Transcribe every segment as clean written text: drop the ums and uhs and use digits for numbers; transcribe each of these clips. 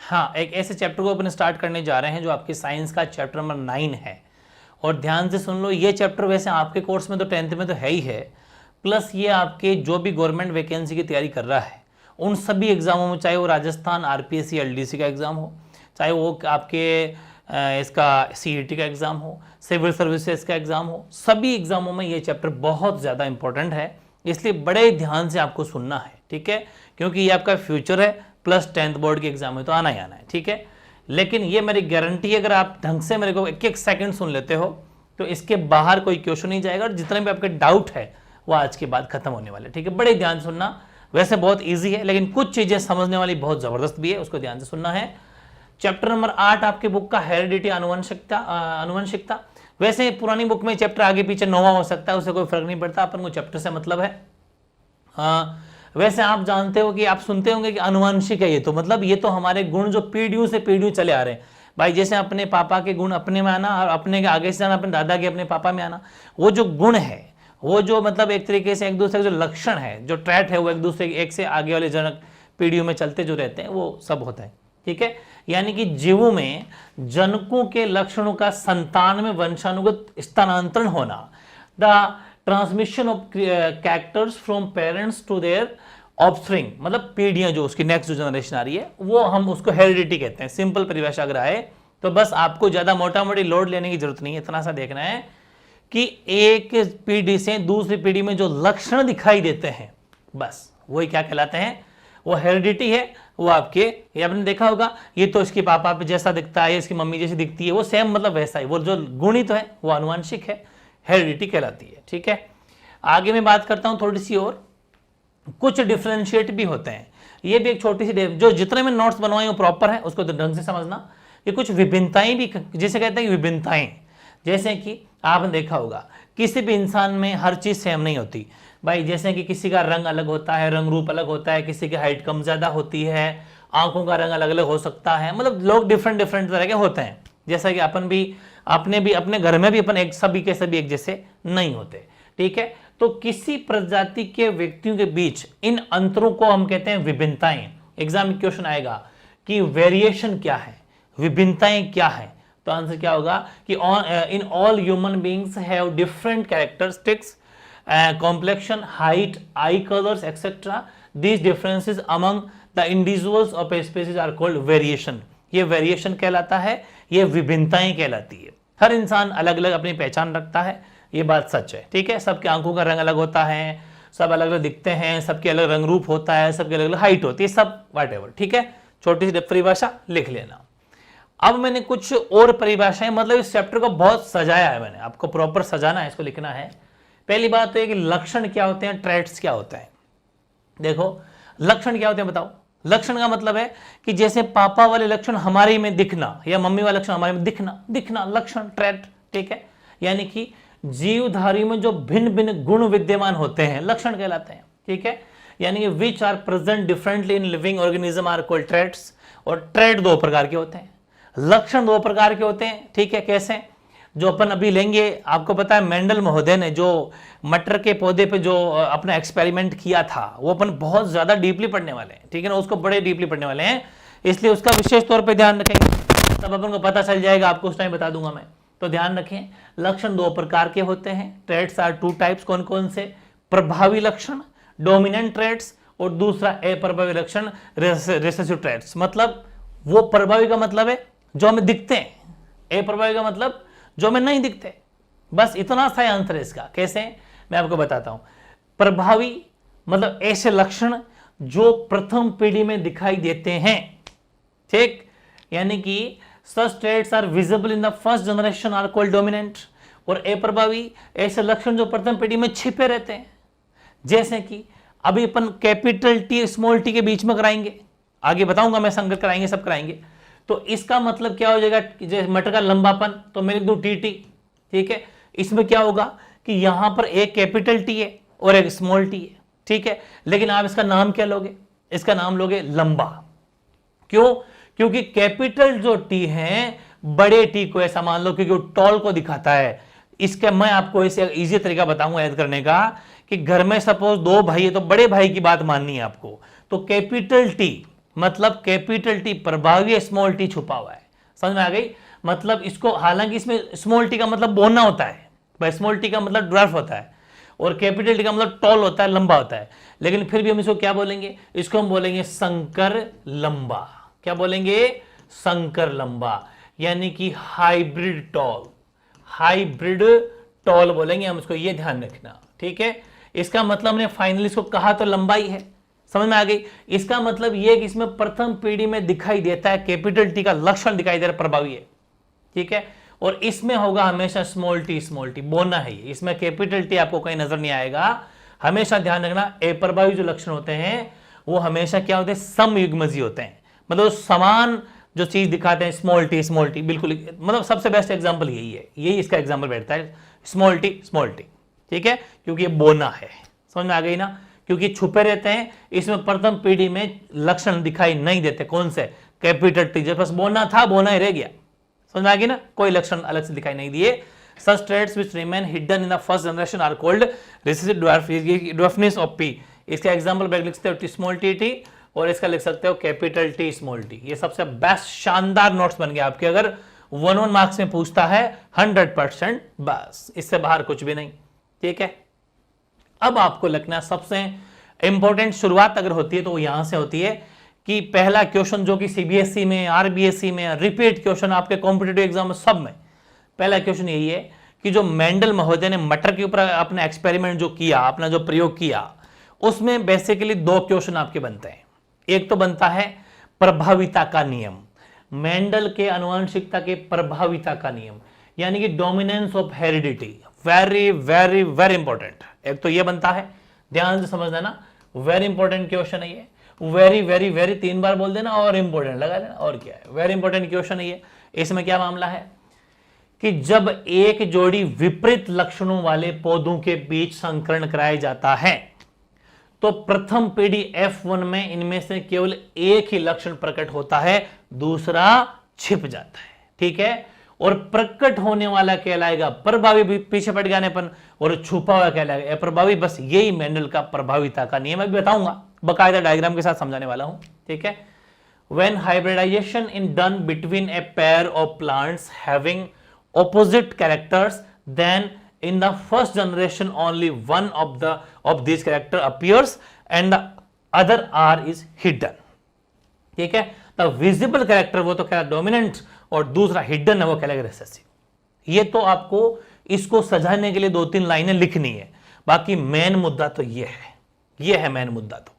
हाँ, एक ऐसे चैप्टर को अपन स्टार्ट करने जा रहे हैं जो आपके साइंस का चैप्टर नंबर 9 है। और ध्यान से सुन लो, ये चैप्टर वैसे आपके कोर्स में तो 10th में तो है ही है, प्लस ये आपके जो भी गवर्नमेंट वैकेंसी की तैयारी कर रहा है उन सभी एग्जामों में, चाहे वो राजस्थान आरपीएससी एलडीसी का एग्जाम हो, चाहे वो आपके इसका सीईटी का एग्जाम हो, सिविल सर्विसेज का एग्जाम हो, सभी एग्जामों में ये चैप्टर बहुत ज़्यादा इंपॉर्टेंट है। इसलिए बड़े ध्यान से आपको सुनना है, ठीक है, क्योंकि ये आपका फ्यूचर है, प्लस 10th बोर्ड के एग्जाम में तो आना ही आना है, ठीक है। लेकिन ये मेरी गारंटी है, अगर आप ढंग से मेरे को एक एक सेकंड सुन लेते हो तो इसके बाहर कोई क्वेश्चन नहीं जाएगा, और जितने भी आपके डाउट है वो आज के बाद खत्म होने वाले, ठीक है। बड़े ध्यान सुनना, वैसे बहुत ईजी है लेकिन कुछ चीजें समझने वाली बहुत जबरदस्त भी है, उसको ध्यान से सुनना है। चैप्टर नंबर 8 आपके बुक का हेरिडिटी, आनुवंशिकता। वैसे पुरानी बुक में चैप्टर आगे पीछे 9वां हो सकता है, उससे कोई फर्क नहीं पड़ता, अपन को चैप्टर से मतलब है। वैसे आप जानते हो कि आप सुनते होंगे कि आनुवंशिक है, ये तो मतलब ये तो हमारे गुण जो पीढ़ियों से पीढ़ियों चले आ रहे हैं भाई, जैसे अपने पापा के गुण अपने में आना और अपने के आगे से जाना, अपने दादा के अपने पापा में आना, वो जो गुण है, वो जो मतलब एक तरीके से एक दूसरे के जो लक्षण है, जो ट्रैट है, वो एक दूसरे एक से आगे वाले जनक पीढ़ियों में चलते जो रहते हैं, वो सब होता है, ठीक है। यानी कि जीवों में जनकों के लक्षणों का संतान में वंशानुगत स्थानांतरण होना, the transmission of characters from parents to their offspring, मतलब पीढ़ियां जो उसकी नेक्स्ट जो जनरेशन आ रही है, वो हम उसको हेरिडिटी कहते हैं। सिंपल परिभाषा अगर आए तो बस आपको ज्यादा मोटा मोटी लोड लेने की जरूरत नहीं है, इतना सा देखना है कि एक पीढ़ी से दूसरी पीढ़ी में जो लक्षण दिखाई देते हैं, बस वही क्या कहलाते हैं, वो हेरिडिटी है। वो आपके, ये आपने देखा होगा, ये तो इसके पापा पे जैसा दिखता है, इसकी मम्मी जैसी दिखती है, वो सेम मतलब वैसा ही, वो जो गुणित है वो आनुवंशिक है, हेरिडिटी कहलाती है, ठीक है। आगे मैं बात करता हूं थोड़ी सी और, कुछ डिफरेंशिएट भी होते हैं, ये भी एक छोटी सी, जो जितने में नोट्स बनवाए वो प्रॉपर है, उसको तो ढंग से समझना। ये कुछ विभिन्नताएं भी, जिसे कहते हैं विभिन्नताएं, जैसे कि आपने देखा होगा किसी भी इंसान में हर चीज सेम नहीं होती भाई, जैसे कि किसी का रंग अलग होता है, रंग रूप अलग होता है, किसी की हाइट कम ज्यादा होती है, आंखों का रंग अलग अलग हो सकता है, मतलब लोग डिफरेंट डिफरेंट तरह के होते हैं। जैसा कि अपन भी अपने घर में भी अपन एक सभी के सभी एक जैसे नहीं होते, ठीक है। तो किसी प्रजाति के व्यक्तियों के बीच इन अंतरों को हम कहते हैं विभिन्नताएं। एग्जाम में क्वेश्चन आएगा कि वेरिएशन क्या है, विभिन्नताएं क्या है, तो आंसर क्या होगा कि in all human beings have different characteristics, complexion, height, eye colors, etc. These differences among the individuals of a species are called variation. ये वेरिएशन कहलाता है, ये विभिन्नताएं कहलाती है। हर इंसान अलग अलग अपनी पहचान रखता है, ये बात सच है, ठीक है। सबके आंखों का रंग अलग होता है, सब अलग अलग दिखते हैं, सबके अलग रंग रूप होता है, सबके अलग अलग हाइट होती है, सब वट एवर, ठीक है। छोटी सी परिभाषा लिख लेना। अब मैंने कुछ और परिभाषाएं, मतलब इस चैप्टर को बहुत सजाया है मैंने, आपको प्रॉपर सजाना है, इसको लिखना है। पहली बात तो है कि लक्षण क्या होते हैं, ट्रेट्स क्या होता है। देखो लक्षण क्या होते हैं बताओ। लक्षण का मतलब है कि जैसे पापा वाले लक्षण हमारे में दिखना, या मम्मी वाले लक्षण हमारे में दिखना लक्षण, ट्रेट, ठीक है। यानी कि जीवधारी में जो भिन्न भिन्न गुण विद्यमान होते हैं लक्षण कहलाते हैं, ठीक है। यानी कि which are present differently in living organism are called traits. और ट्रेट दो प्रकार के होते हैं, लक्षण दो प्रकार के होते हैं, ठीक है। कैसे, जो अपन अभी लेंगे, आपको पता है मेंडल महोदय ने जो मटर के पौधे पे जो अपना एक्सपेरिमेंट किया था, वो अपन बहुत ज्यादा डीपली पढ़ने वाले हैं, ठीक है ना, उसको बड़े डीपली पढ़ने वाले हैं, इसलिए उसका विशेष तौर पे ध्यान रखेंगे, तब अपन को पता चल जाएगा, आपको उस टाइम बता दूंगा मैं। तो ध्यान रखें, लक्षण दो प्रकार के होते हैं, ट्रेट्स आर 2 टाइप्स। कौन कौन से, प्रभावी लक्षण डोमिनेंट ट्रेट्स, और दूसरा अप्रभावी लक्षण रिसेसिव ट्रेट्स। मतलब वो प्रभावी का मतलब है जो हमें दिखते हैं, अप्रभावी का मतलब जो हमें नहीं दिखते, बस इतना सा आंसर है इसका। कैसे, मैं आपको बताता हूं। प्रभावी मतलब ऐसे लक्षण जो प्रथम पीढ़ी में दिखाई देते हैं, ठीक, यानी कि such traits are visible in the first generation are called dominant। और अप्रभावी ऐसे लक्षण जो प्रथम पीढ़ी में छिपे रहते हैं, जैसे कि अभी अपन कैपिटल टी स्मॉल टी के बीच में कराएंगे, आगे बताऊंगा मैं, संगत कराएंगे, सब कराएंगे। तो इसका मतलब क्या हो जाएगा, जैसे मटर का लंबापन, तो मैं लिख दूं टी टी, ठीक है। इसमें क्या होगा कि यहां पर एक कैपिटल टी है और एक स्मॉल टी है, ठीक है। लेकिन आप इसका नाम क्या लोगे, इसका नाम लोगे लंबा। क्यों, क्योंकि कैपिटल जो टी है बड़े टी को ऐसा मान लो क्योंकि वो टॉल को दिखाता है। इसका मैं आपको ऐसे इजी तरीका बताऊंगा याद करने का, कि घर में सपोज 2 भाई है तो बड़े भाई की बात माननी है आपको, तो कैपिटल टी मतलब कैपिटल टी प्रभावी है, स्मॉल टी छुपा हुआ है। समझ में आ गई? मतलब इसको, हालांकि इसमें स्मॉल टी का मतलब बोना होता है, भाई स्मॉल टी का मतलब ड्वार्फ होता है, और कैपिटल टी का मतलब टॉल होता है, लंबा होता है, लेकिन फिर भी हम इसको क्या बोलेंगे? इसको हम बोलेंगे संकर लंबा। क्या बोलेंगे? संकर लंबा, यानी कि हाइब्रिड टॉल। हाइब्रिड टॉल बोलेंगे हम इसको, ये ध्यान रखना, ठीक है। इसका मतलब हमने फाइनली इसको कहा तो लंबाई है, समझ में आ गई? इसका मतलब ये कि इसमें प्रथम पीढ़ी में दिखाई देता है, कैपिटल टी का लक्षण दिखाई दे रहा है, प्रभावी है, ठीक है। और इसमें होगा हमेशा स्मॉल टी, स्मॉल टी बोना है ये, इसमें कैपिटल टी आपको कहीं नजर नहीं आएगा। हमेशा ध्यान रखना, अप्रभावी जो लक्षण होते हैं वो हमेशा क्या होते हैं? समयुग्मजी होते हैं, मतलब समान जो चीज दिखाते हैं, स्मॉल टी, स्मॉल टी, बिल्कुल, मतलब सबसे बेस्ट एग्जांपल यही है, यही इसका एग्जांपल बैठता है, स्मॉल टी, स्मॉल टी, ठीक है, क्योंकि ये बोना है। समझ में आ गई ना? क्योंकि छुपे रहते हैं, इसमें प्रथम पीढ़ी में लक्षण दिखाई नहीं देते। कौन से? Capital T. जब बस बोना था, बोना ही रह गया। समझ में आ गई ना? कोई लक्षण अलग से दिखाई नहीं दिए। Such traits which remain hidden in the first generation are called recessive dwarfness of P। इसका एग्जांपल बैक लिख सकते हो स्मॉल टी टी, और इसका लिख सकते हो कैपिटल टी स्मॉल टी। ये सबसे बेस्ट शानदार नोट्स बन गया आपके, अगर 1-1 मार्क्स में पूछता है 100%, बस इससे बाहर कुछ भी नहीं, ठीक है। अब आपको लगना सबसे इंपॉर्टेंट शुरुआत अगर होती है तो वो यहां से होती है कि पहला क्वेश्चन जो कि सीबीएसई में, आरबीएसई में, रिपीट क्वेश्चन आपके कॉम्पिटिटिव एग्जाम में, सब में पहला क्वेश्चन यही है कि जो मेंडल महोदय ने मटर के ऊपर अपना एक्सपेरिमेंट जो किया, अपना जो प्रयोग किया, उसमें बेसिकली 2 क्वेश्चन आपके बनते हैं। एक तो बनता है प्रभाविता का नियम, मेंडल के आनुवंशिकता के प्रभाविता का नियम, यानी कि dominance of heredity. Very very very important, एक तो ये बनता है, ध्यान से समझना ना, वेरी इंपॉर्टेंट क्वेश्चन है ये, वेरी वेरी वेरी 3 बार बोल देना और इंपॉर्टेंट लगा देना, और क्या है, वेरी इंपॉर्टेंट क्वेश्चन है ये। इसमें क्या मामला है कि जब एक जोड़ी विपरीत लक्षणों वाले पौधों के बीच संकरण कराया जाता है तो प्रथम पीढ़ी F1 में इनमें से केवल एक ही लक्षण प्रकट होता है, दूसरा छिप जाता है, ठीक है। और प्रकट होने वाला कहलाएगा प्रभावी, पीछे पड़ गया अपन, और छुपा हुआ कहलाएगा अप्रभावी। बस यही मेंडल का प्रभाविता का नियम, अभी बताऊंगा, बकायदा डायग्राम के साथ समझाने वाला हूं, ठीक है। When hybridization is done between a pair of plants having opposite characters, then in the first generation only one of these character appears and the other R is hidden, ठीक है। तो विजिबल कैरेक्टर वो तो क्या dominant, और दूसरा hidden है वो कहलाएगा रिसेसिव। ये तो आपको इसको सजाने के लिए 2-3 लाइनें लिखनी है, बाकी मेन मुद्दा तो ये है, ये है मेन मुद्दा। तो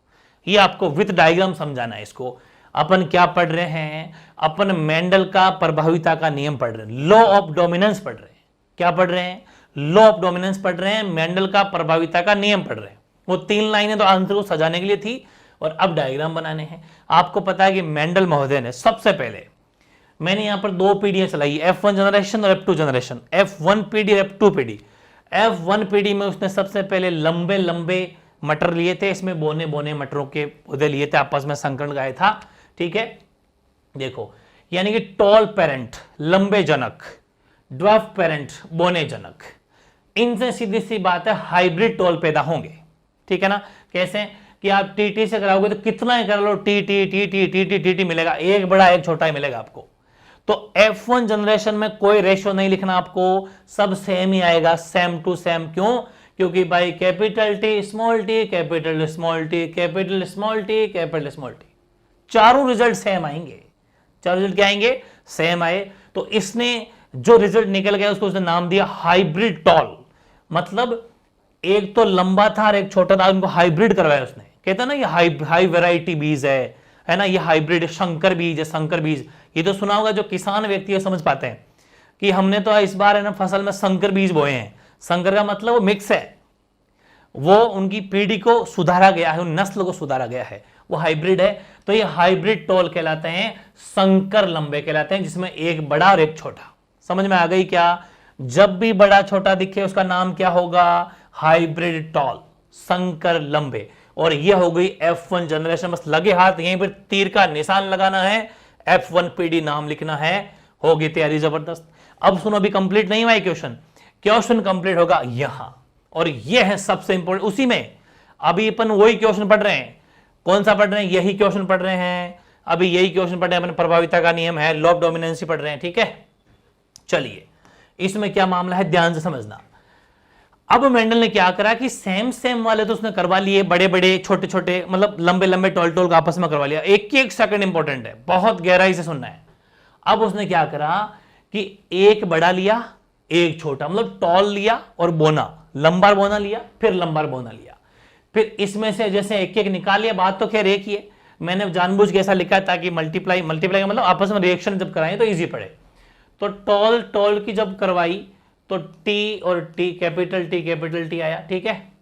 ये आपको विथ डायग्राम समझाना है इसको। अपन क्या पढ़ रहे हैं? अपन मेंडल का प्रभाविता का नियम पढ़ रहे हैं, लॉ ऑफ डोमिनेंस पढ़ रहे हैं। क्या पढ़ रहे हैं? लॉ ऑफ डोमिनेंस पढ़ रहे हैं, मेंडल का प्रभाविता का नियम पढ़ रहे हैं। वो 3 लाइनें तो आंसर को सजाने के लिए थी, और अब डायग्राम बनाने हैं। आपको पता है कि मेंडल महोदय ने सबसे पहले, मैंने यहां पर 2 पीढ़ियां चलाई, F1 जनरेशन और F2 जनरेशन, F1 पीढ़ी और F2 पीढ़ी। F1 पीढ़ी में उसने सबसे पहले लंबे लंबे मटर लिए थे, इसमें बोने बोने मटरों के पौधे लिए थे, आपस में संकरण गाया था, ठीक है। देखो, यानी कि टॉल पेरेंट लंबे जनक, ड्वार्फ पेरेंट बोने जनक, इनसे सीधी सी बात है हाइब्रिड टॉल पैदा होंगे, ठीक है ना। कैसे कि आप टीटी से कराओगे तो कितना ही कर लो, T T T T T T T T मिलेगा, एक बड़ा एक छोटा ही मिलेगा आपको। तो F1 जनरेशन में कोई रेशियो नहीं लिखना आपको, सब सेम ही आएगा, सेम टू सेम। क्यों? क्योंकि भाई capital T small T, capital small T, capital small T, capital small T, चारों रिजल्ट सेम आएंगे। चारों रिजल्ट क्या आएंगे? सेम आए। तो इसने जो रिजल्ट निकल गया उसको उसने नाम दिया हाइब्रिड टॉल, मतलब एक तो लंबा था और एक छोटा था, उनको हाइब्रिड करवाया उसने। कहता ना ये हाई वैरायटी बीज है ना, ये हाइब्रिड शंकर बीज है, संकर बीज। ये तो सुना होगा, जो किसान व्यक्ति है समझ पाते हैं कि हमने तो इस बार है ना फसल में संकर बीज बोए हैं। संकर का मतलब वो मिक्स है, वो उनकी पीढ़ी को सुधारा गया है, उन नस्ल को सुधारा गया है, वो हाइब्रिड है। तो ये हाइब्रिड टॉल कहलाते हैं, संकर लंबे कहलाते हैं, जिसमें एक बड़ा और एक छोटा। समझ में आ गई क्या? जब भी बड़ा छोटा दिखे उसका नाम क्या होगा? हाइब्रिड टॉल, संकर लंबे। और ये हो गई F1 जनरेशन। बस लगे हाथ यहीं पर तीर का निशान लगाना है, F1 पीढ़ी नाम लिखना है, होगी तैयारी जबरदस्त। अब सुनो, अभी कंप्लीट नहीं हुआ क्वेश्चन, क्वेश्चन कंप्लीट होगा यहां, और ये है सबसे इंपॉर्टेंट। उसी में अभी अपन वही क्वेश्चन पढ़ रहे हैं। कौन सा पढ़ रहे हैं? यही क्वेश्चन पढ़ रहे हैं अभी यही क्वेश्चन पढ़ रहे हैं, अपने प्रभाविता का नियम है, लॉ ऑफ डोमिनेंसी पढ़ रहे हैं, ठीक है। चलिए इसमें क्या मामला है ध्यान से समझना। अब मेंडल ने क्या करा कि सेम सेम वाले तो उसने करवा लिए, बड़े बड़े छोटे छोटे, मतलब लंबे लंबे टॉल टॉल आपस में करवा लिया। एक सेकंड इंपॉर्टेंट है, बहुत गहराई से सुनना है। अब उसने क्या करा कि एक बड़ा लिया एक छोटा, मतलब टॉल लिया और बोना, लंबा बोना लिया फिर लंबा बोना लिया, फिर इसमें से जैसे एक एक निकाल लिया। बात तो खैर एक ही है, मैंने जानबूझ के ऐसा लिखा है ताकि मल्टीप्लाई का मतलब आपस में रिएक्शन जब कराएं तो इजी पड़े। तो टॉल टॉल की जब करवाई तो टी और टी, कैपिटल टी आया, ठीक है।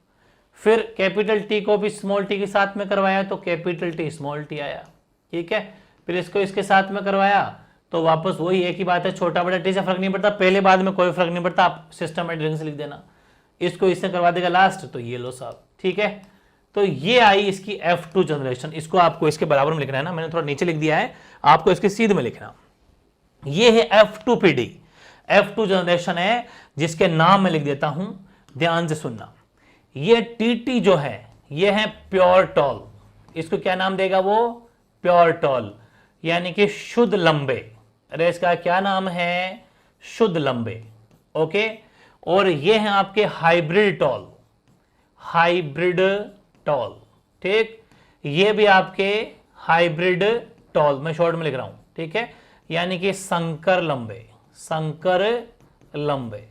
फिर कैपिटल टी को भी स्मॉल टी के साथ में करवाया तो कैपिटल टी स्मॉल टी आया, ठीक है। फिर इसको इसके साथ में करवाया तो वापस वही एक ही बात है, छोटा बड़ा टी से फर्क नहीं पड़ता, पहले बाद में कोई फर्क नहीं पड़ता, आप सिस्टमेटिक से लिख देना। इसको इससे करवा देगा लास्ट, तो ये लो साहब, ठीक है। तो ये आई इसकी F2 जनरेशन। इसको आपको इसके बराबर में लिखना है ना, मैंने थोड़ा नीचे लिख दिया है, आपको इसके सीध में लिखना। ये है F2PD, F2 जनरेशन है, जिसके नाम मैं लिख देता हूं, ध्यान से सुनना। ये TT जो है ये है प्योर टॉल, इसको क्या नाम देगा वो, प्योर टॉल, यानी कि शुद्ध लंबे। अरे इसका क्या नाम है, शुद्ध लंबे, ओके। और ये है आपके हाइब्रिड टॉल, हाइब्रिड टॉल, ठीक। ये भी आपके हाइब्रिड टॉल, मैं शॉर्ट में लिख रहा हूं, ठीक है, यानी कि संकर लंबे, संकर लंबे।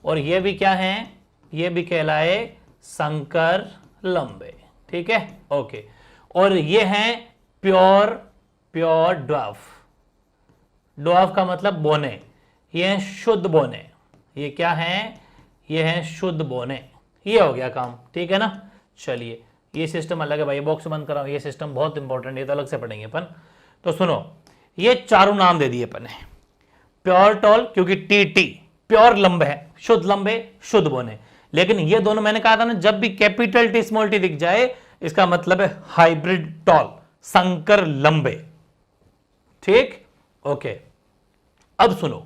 और ये भी क्या है, ये भी कहलाए संकर लंबे, ठीक है, ओके। और ये है प्योर ड्वार्फ, ड्वार्फ का मतलब बोने, ये है शुद्ध बोने, ये क्या है, ये है शुद्ध बोने। ये हो गया काम, ठीक है ना। चलिए ये सिस्टम अलग है भाई, बॉक्स बंद कराओ, ये सिस्टम बहुत इंपॉर्टेंट है, तो अलग से पढ़ेंगे अपन। तो सुनो, ये चारों नाम दे दिए अपन ने, प्योर टॉल क्योंकि टी प्योर लंबे है, शुद्ध लंबे शुद्ध बोने। लेकिन ये दोनों मैंने कहा था ना, जब भी कैपिटल टी स्मॉल टी दिख जाए इसका मतलब है हाइब्रिड टॉल, संकर लंबे, ठीक, ओके। अब सुनो,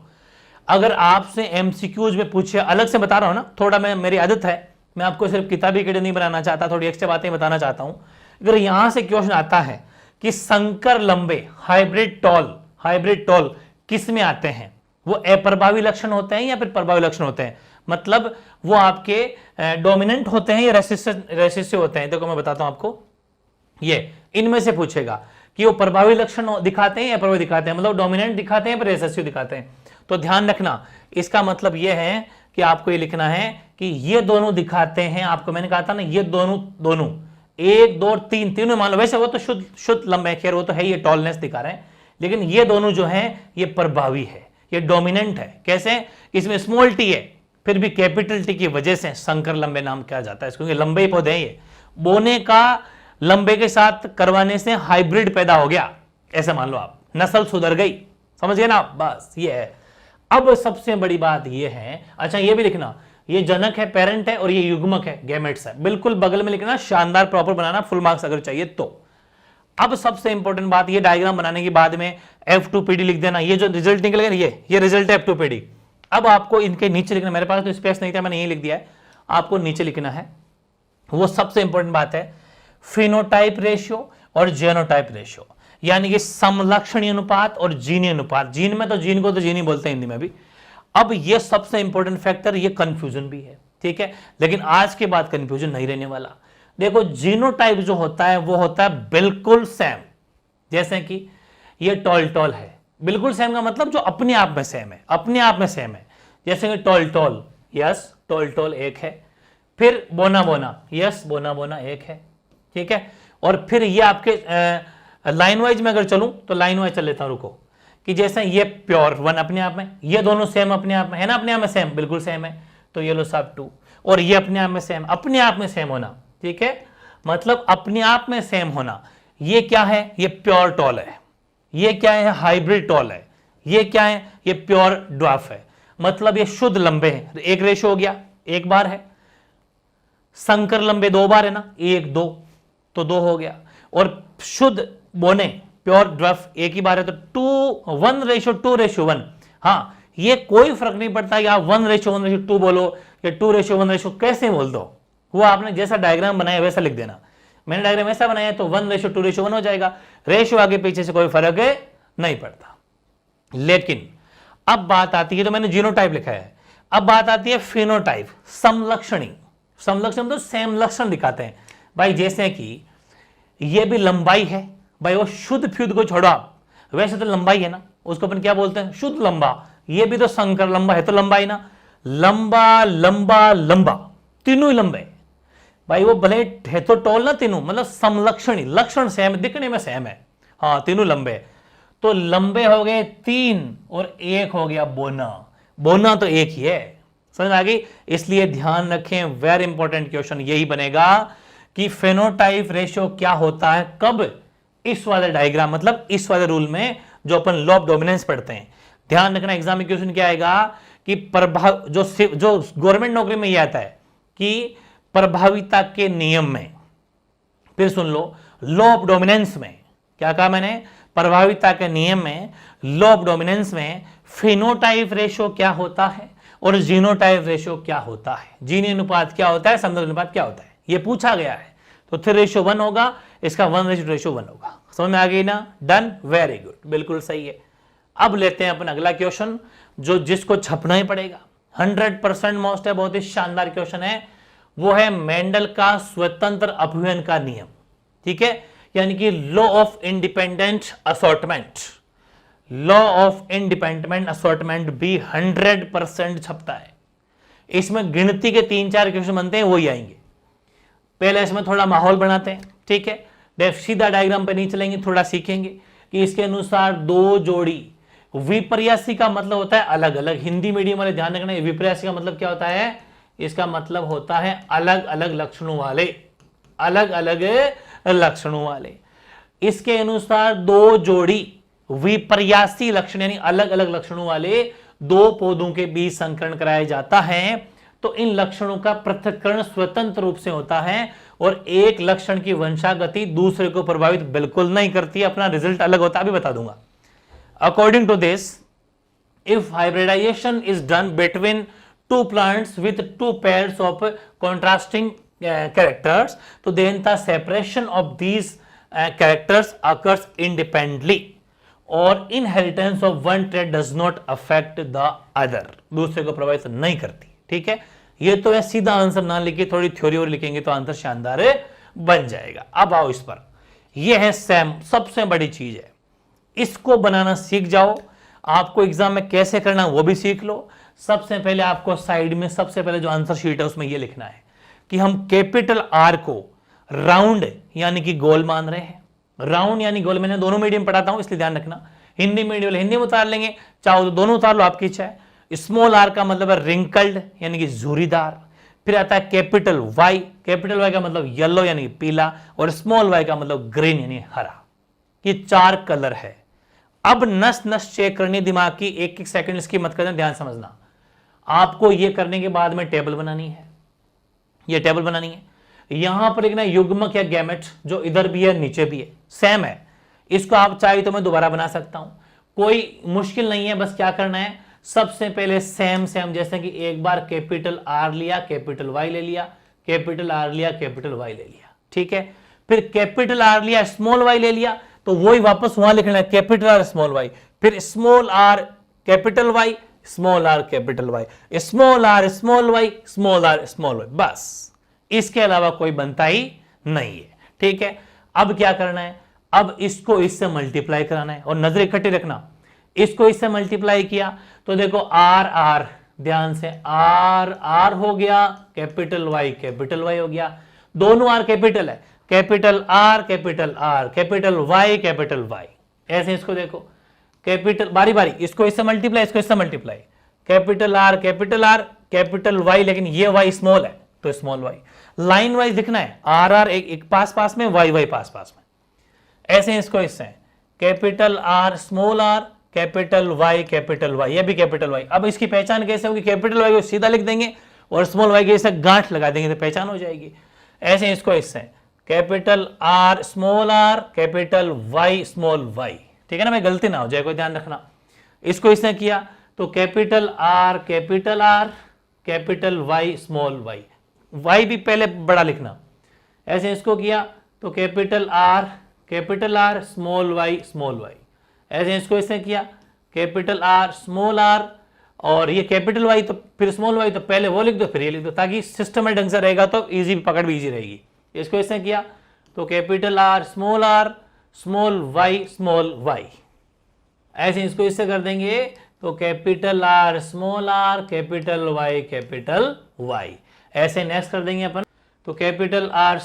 अगर आपसे एमसीक्यूज में पूछे, अलग से बता रहा हूं ना, थोड़ा मैं, मेरी आदत है, मैं आपको सिर्फ किताबी कीड़े नहीं बनाना चाहता, थोड़ी एक्स्ट्रा बातें बताना चाहता हूं। अगर यहां से क्वेश्चन आता है कि संकर लंबे हाइब्रिड टॉल किस में आते हैं, वो अप्रभावी लक्षण होते हैं या फिर प्रभावी लक्षण होते हैं, मतलब वो आपके डोमिनेंट होते हैं या रेसिसिव होते हैं। देखो मैं बताता हूं आपको, ये इनमें से पूछेगा कि वो प्रभावी लक्षण दिखाते हैं या प्रभावी दिखाते हैं, मतलब डोमिनेंट दिखाते हैं या रेसिसिव दिखाते हैं। तो ध्यान रखना, इसका मतलब ये है कि आपको ये लिखना है कि ये दोनों दिखाते हैं, आपको मैंने कहा था ना, ये दोनों 1 2 3 तीनों मान लो, वैसे वो तो शुद्ध लंबे, खैर वो तो है, ये टॉलनेस दिखा रहे हैं, लेकिन ये दोनों जो है ये प्रभावी है, ये डोमिनेंट है। कैसे, इसमें स्मॉल टी है फिर भी कैपिटल टी की वजह से संकर लंबे नाम किया जाता है, क्योंकि लंबे पौधे हैं ये, बोने का लंबे के साथ करवाने से हाइब्रिड पैदा हो गया, ऐसे मान लो आप, नस्ल सुधर गई, समझ गए ना, बस ये है। अब सबसे बड़ी बात ये है, अच्छा ये भी लिखना, ये जनक है, पेरेंट है, और ये युग्मक है, गैमेट्स है, बिल्कुल बगल में लिखना, शानदार प्रॉपर बनाना, फुल मार्क्स अगर चाहिए तो। अब सबसे इंपॉर्टेंट बात, ये डायग्राम बनाने के बाद में F2PD लिख देना, ये जो रिजल्ट निकलेगा ये रिजल्ट है F2PD। अब आपको इनके नीचे लिखना, मेरे पास तो स्पेस नहीं था, मैंने यही लिख दिया है, आपको नीचे लिखना है, वो सबसे इंपॉर्टेंट बात है, फिनोटाइप रेशियो और जेनोटाइप रेशियो, यानी कि समलक्षणी अनुपात और जीनी अनुपात। जीन में तो जीन को तो जीनी बोलते हैं हिंदी में भी। अब ये सबसे इंपॉर्टेंट फैक्टर, ये कंफ्यूजन भी है, ठीक है, लेकिन आज के बाद कंफ्यूजन नहीं रहने वाला। देखो जीनोटाइप जो होता है वो होता है बिल्कुल सेम, जैसे कि ये टॉल है, बिल्कुल सेम का मतलब जो अपने आप में सेम है, अपने आप में सेम है, जैसे कि टॉल, यस टॉल एक है, फिर बोना, यस बोना एक है, ठीक है। और फिर ये आपके लाइन वाइज में अगर चलूं तो लाइन वाइज चल लेता हूं, रुको, कि जैसे ये प्योर 1 अपने आप में, ये दोनों सेम अपने आप में है ना, अपने आप में सेम, बिल्कुल सेम है, तो ये लो साहब 2, और ये अपने आप में सेम, अपने आप में सेम होना, ठीक है, मतलब अपने आप में सेम होना। ये क्या है, ये प्योर टॉल है, ये क्या है, हाइब्रिड टॉल है, ये क्या है, ये प्योर ड्वार्फ है, मतलब ये शुद्ध लंबे हैं, एक रेशो हो गया, एक बार है, संकर लंबे 2 बार है ना, 1 2 तो 2 हो गया, और शुद्ध बोने प्योर ड्वार्फ एक ही बार है, तो 1:2:1। हाँ, ये कोई फर्क नहीं पड़ता कि आप 1:1:2 बोलो या 2:1:2 कैसे बोल दो, वो आपने जैसा डायग्राम बनाया वैसा लिख देना। मैंने डायग्राम ऐसा बनाया है तो 1:2:1 हो जाएगा, रेशियो आगे पीछे से कोई फर्क नहीं पड़ता। लेकिन अब बात आती है, तो मैंने जीनोटाइप लिखा है, अब बात आती है फिनोटाइप, समलक्षणी। समलक्षण तो सेम लक्षण दिखाते हैं भाई, जैसे कि ये भी लंबाई है भाई, वो शुद्ध फ्युद्ध को छोड़ो आप, वैसे तो लंबाई है ना, उसको अपन क्या बोलते हैं, शुद्ध लंबा। ये भी तो संकर लंबा है, तो लंबाई ना, लंबा लंबा लंबा, तीनों ही लंबे भाई, वो भले है तो टोल ना तीनों, मतलब समलक्षणी, लक्षण सेम, दिखने में सेम है, हाँ तीनों लंबे। तो लंबे हो गए 3 और एक हो गया बोना, बोना तो एक ही है, समझ आ गई। इसलिए ध्यान रखें, वेरी इंपॉर्टेंट क्वेश्चन यही बनेगा कि फेनोटाइप रेशियो क्या होता है, कब, इस वाले डायग्राम, मतलब इस वाले रूल में जो अपन लॉ ऑफ डोमिनेंस पढ़ते हैं। ध्यान रखना, एग्जाम में क्वेश्चन क्या आएगा कि प्रभाव, जो गवर्नमेंट नौकरी में यह आता है कि प्रभाविता के नियम में, फिर सुन लो, लॉ ऑफ डोमिनेंस में क्या कहा मैंने, प्रभाविता के नियम में, लॉ ऑफ डोमिनेंस में फिनोटाइप रेशियो क्या होता है और जीनोटाइप रेशियो क्या होता है, जीनी अनुपात क्या होता है, संदर्भ अनुपात क्या होता है, ये पूछा गया है। तो 3:1 होगा, इसका 1:1 होगा। समझ में आ गई ना, डन, वेरी गुड, बिल्कुल सही है। अब लेते हैं अपन अगला क्वेश्चन, जो जिसको छपना ही पड़ेगा, 100% मोस्ट है, बहुत ही शानदार क्वेश्चन है। वो है मेंडल का स्वतंत्र अपव्यय का नियम, ठीक है, यानी कि law of independent assortment. Law of independent assortment भी 100% छपता है। इसमें गिनती के 3-4 क्वेश्चन बनते हैं, वही आएंगे। पहले इसमें थोड़ा माहौल बनाते हैं, ठीक है, सीधा डायग्राम पे नहीं चलेंगे, थोड़ा सीखेंगे कि इसके अनुसार 2 जोड़ी, विपर्यासी का मतलब होता है अलग अलग, हिंदी मीडियम वाले ध्यान रखना, विपर्यासी का मतलब क्या होता है, इसका मतलब होता है अलग अलग लक्षणों वाले, अलग अलग लक्षणों वाले। इसके अनुसार 2 जोड़ी विपर्यासी लक्षण, यानी अलग अलग लक्षणों वाले 2 पौधों के बीच संकरण कराया जाता है। तो इन लक्षणों का पृथक्करण स्वतंत्र रूप से होता है और एक लक्षण की वंशागति दूसरे को प्रभावित बिल्कुल नहीं करती, अपना रिजल्ट अलग होता है, अभी बता दूंगा। According to this, if hybridisation is done between 2 plants with 2 pairs of contrasting characters, तो then the separation of these characters occurs independently और inheritance of one trait does not affect the other, दूसरे को प्रभावित नहीं करती, ठीक है। ये तो है, सीधा आंसर ना लिखे, थोड़ी थ्योरी और लिखेंगे तो आंसर शानदार बन जाएगा। अब आओ इस पर, यह है सेम, सबसे बड़ी चीज है, इसको बनाना सीख जाओ। आपको एग्जाम में कैसे करना वो भी सीख लो। सबसे पहले आपको साइड में, सबसे पहले जो आंसर शीट है उसमें यह लिखना है कि हम कैपिटल आर को राउंड यानी कि गोल मान रहे हैं। राउंड यानी गोल, मैंने दोनों मीडियम पढ़ाता हूं इसलिए ध्यान रखना, हिंदी मीडियम हिंदी में उतार लेंगे, चाहो तो दोनों उतार लो, आपकी इच्छा है। स्मॉल आर का मतलब है रिंकल्ड यानी कि झुर्रीदार। फिर आता है कैपिटल वाई, कैपिटल वाई का मतलब येलो यानी पीला, और स्मॉल वाई का मतलब ग्रीन यानी हरा। ये 4 कलर है। अब नस नस चेक करनी दिमाग की, एक एक सेकंड इसकी मत करना, ध्यान समझना। आपको ये करने के बाद में टेबल बनानी है, ये टेबल बनानी है। यहां पर एक ना युग्मक या गैमेट जो इधर भी है नीचे भी है, सेम है। इसको आप चाहे तो मैं दोबारा बना सकता हूं, कोई मुश्किल नहीं है। बस क्या करना है, सबसे पहले सेम सेम, जैसे कि एक बार कैपिटल आर लिया, कैपिटल वाई ले लिया, कैपिटल आर लिया, कैपिटल वाई ले लिया, ठीक है। फिर कैपिटल आर लिया, स्मॉल वाई ले लिया, तो वही वापस वहां लिखना है, कैपिटल आर स्मॉल वाई, फिर small R capital Y, small R capital Y, small R small Y, small R small Y, बस। इसके अलावा कोई बनता ही नहीं है, ठीक है। अब क्या करना है, अब इसको इससे मल्टीप्लाई कराना है, और नजर इकट्ठी रखना। इसको इससे मल्टीप्लाई किया तो देखो आर आर, ध्यान से, आर आर हो गया, कैपिटल वाई हो गया, दोनों आर कैपिटल है, capital R capital R, capital Y capital Y. ऐसे इसको देखो, कैपिटल बारी बारी, इसको इससे मल्टीप्लाई, इसको इससे multiply, capital R capital Y, लेकिन ये वाई स्मॉल है तो स्मॉल वाई। लाइन वाइज दिखना है, आर आर एक पास पास में, वाई वाई पास पास में। ऐसे इसको इससे capital R small R capital Y, ये भी कैपिटल वाई। अब इसकी पहचान कैसे होगी, कैपिटल वाई को सीधा लिख देंगे और स्मॉल वाई के ऐसे गांठ लगा देंगे तो पहचान हो जाएगी। ऐसे इसको इससे capital R small R capital Y small Y, ठीक है ना, मैं गलती ना हो जाए, कोई ध्यान रखना। इसको इसने किया तो capital R capital Y small Y, Y भी पहले बड़ा लिखना। ऐसे इसको किया तो कैपिटल आर स्मॉल वाई, ऐसे इसको इसने किया कैपिटल आर स्मॉल आर और ये कैपिटल वाई तो फिर स्मॉल वाई, तो पहले वो लिख दो फिर ये लिख दो, ताकि सिस्टम में ढंग से रहेगा तो इजी, पकड़ भी इजी रहेगी। इसको इसने किया तो कैपिटल आर स्मॉल वाई, ऐसे इसको इससे कर देंगे तो कैपिटल आर कैपिटल वाई, ऐसे नेक्स्ट कर देंगे अपन। तो कैपिटल आर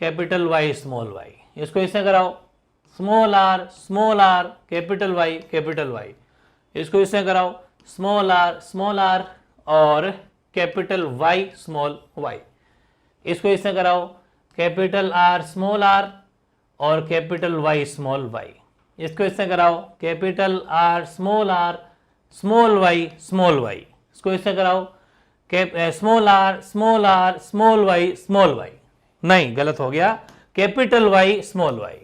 कैपिटल वाई, इसको इससे कराओ स्मॉल आर कैपिटल वाई, इसको इससे कराओ स्मॉल आर और कैपिटल वाई स्मॉल वाई, इसको इससे कराओ कैपिटल आर और कैपिटल वाई स्मॉल वाई, इसको इससे कराओ कैपिटल आर स्मॉल वाई, इसको इससे कराओ स्मॉल वाई, नहीं गलत हो गया, कैपिटल वाई स्मॉल वाई,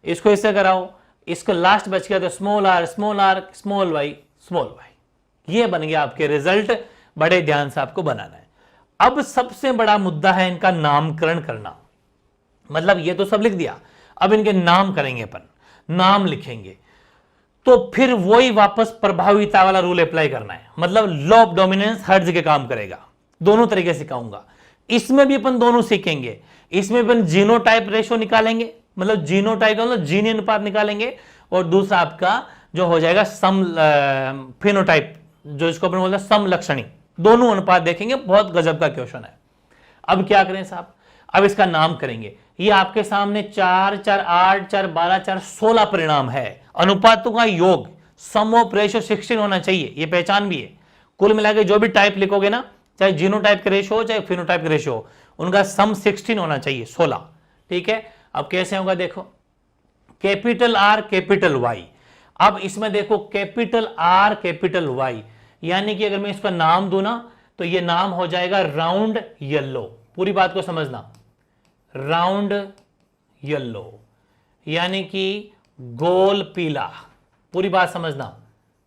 इसको इससे कराओ, इसको लास्ट बच गया तो स्मॉल वाई, ये बन गया आपके रिजल्ट। बड़े ध्यान से आपको बनाना है। अब सबसे बड़ा मुद्दा है इनका नामकरण करना, मतलब ये तो सब लिख दिया, अब इनके नाम करेंगे अपन, नाम लिखेंगे तो फिर वही वापस प्रभाविता वाला रूल अप्लाई करना है, मतलब लॉ ऑफ डोमिनेंस हर जगह काम करेगा। दोनों तरीके सिखाऊंगा, इसमें भी अपन दोनों सीखेंगे। इसमें अपन जीनोटाइप रेशो निकालेंगे, मतलब जीनोटाइप का मतलब जीन अनुपात निकालेंगे, और दूसरा आपका जो हो जाएगा सम फिनोटाइप, जो इसको अपन बोलते हैं समलक्षणी, दोनों अनुपात देखेंगे। बहुत गजब का क्वेश्चन है। अब क्या करें साहब, अब इसका नाम करेंगे। ये आपके सामने 4, 4, 8, 4, 12, 4, 16 परिणाम है। अनुपातों का योग सम ऑफ रेशो 16 होना चाहिए, ये पहचान भी है। कुल मिलाकर जो भी टाइप लिखोगे ना, चाहे जीनोटाइप का रेशो हो चाहे फिनोटाइप का रेशो हो, उनका सम 16 होना चाहिए, 16। ठीक है, अब कैसे होगा देखो, कैपिटल आर कैपिटल वाई। अब इसमें देखो कैपिटल आर कैपिटल वाई, यानी कि अगर मैं इसका नाम दूं ना तो ये नाम हो जाएगा राउंड येलो। पूरी बात को समझना, राउंड येलो यानी कि गोल पीला। पूरी बात समझना,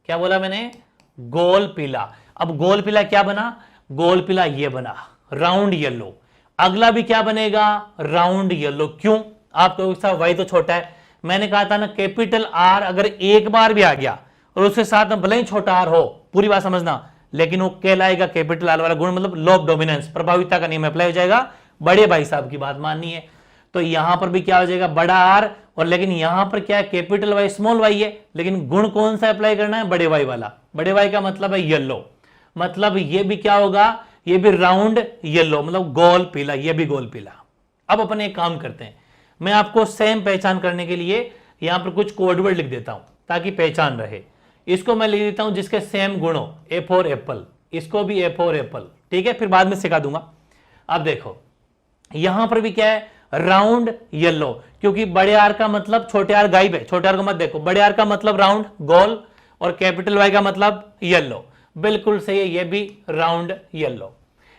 क्या बोला मैंने, गोल पीला। अब गोल पीला क्या बना, गोल पीला ये बना राउंड येलो। अगला भी क्या बनेगा, राउंड येलो। क्यों, आपको वाई तो छोटा है, मैंने कहा था ना कैपिटल आर अगर एक बार भी आ गया और उसके साथ में भले ही छोटा आर हो, पूरी बात समझना, लेकिन वो कहलाएगा कैपिटल आर वाला गुण, मतलब लॉ ऑफ डोमिनेंस, प्रभाविता का नियम अप्लाई हो जाएगा। बड़े भाई साहब की बात माननी है तो यहां पर भी क्या हो जाएगा, बड़ा आर, और लेकिन यहां पर क्या है, कैपिटल वाई स्मॉल वाई है, लेकिन गुण कौन सा अप्लाई करना है, बड़े वाई वाला। बड़े वाई का मतलब है येलो, मतलब ये भी क्या होगा, ये भी राउंड येलो, मतलब गोल पीला, ये भी गोल पीला। अब अपन एक काम करते हैं, मैं आपको सेम पहचान करने के लिए यहां पर कुछ कोडवर्ड लिख देता हूं ताकि पहचान रहे। इसको मैं लिख देता हूं जिसके सेम गुण हो, ए फॉर एप्पल, इसको भी ए फॉर एप्पल। ठीक है, फिर बाद में सिखा दूंगा। अब देखो यहां पर भी क्या है, राउंड येलो, क्योंकि बड़े आर का मतलब छोटे आर गायब है, छोटे आर को मत देखो, बड़े आर का मतलब राउंड गोल, और कैपिटल वाई का मतलब येलो। बिल्कुल सही है, ये भी राउंड येलो।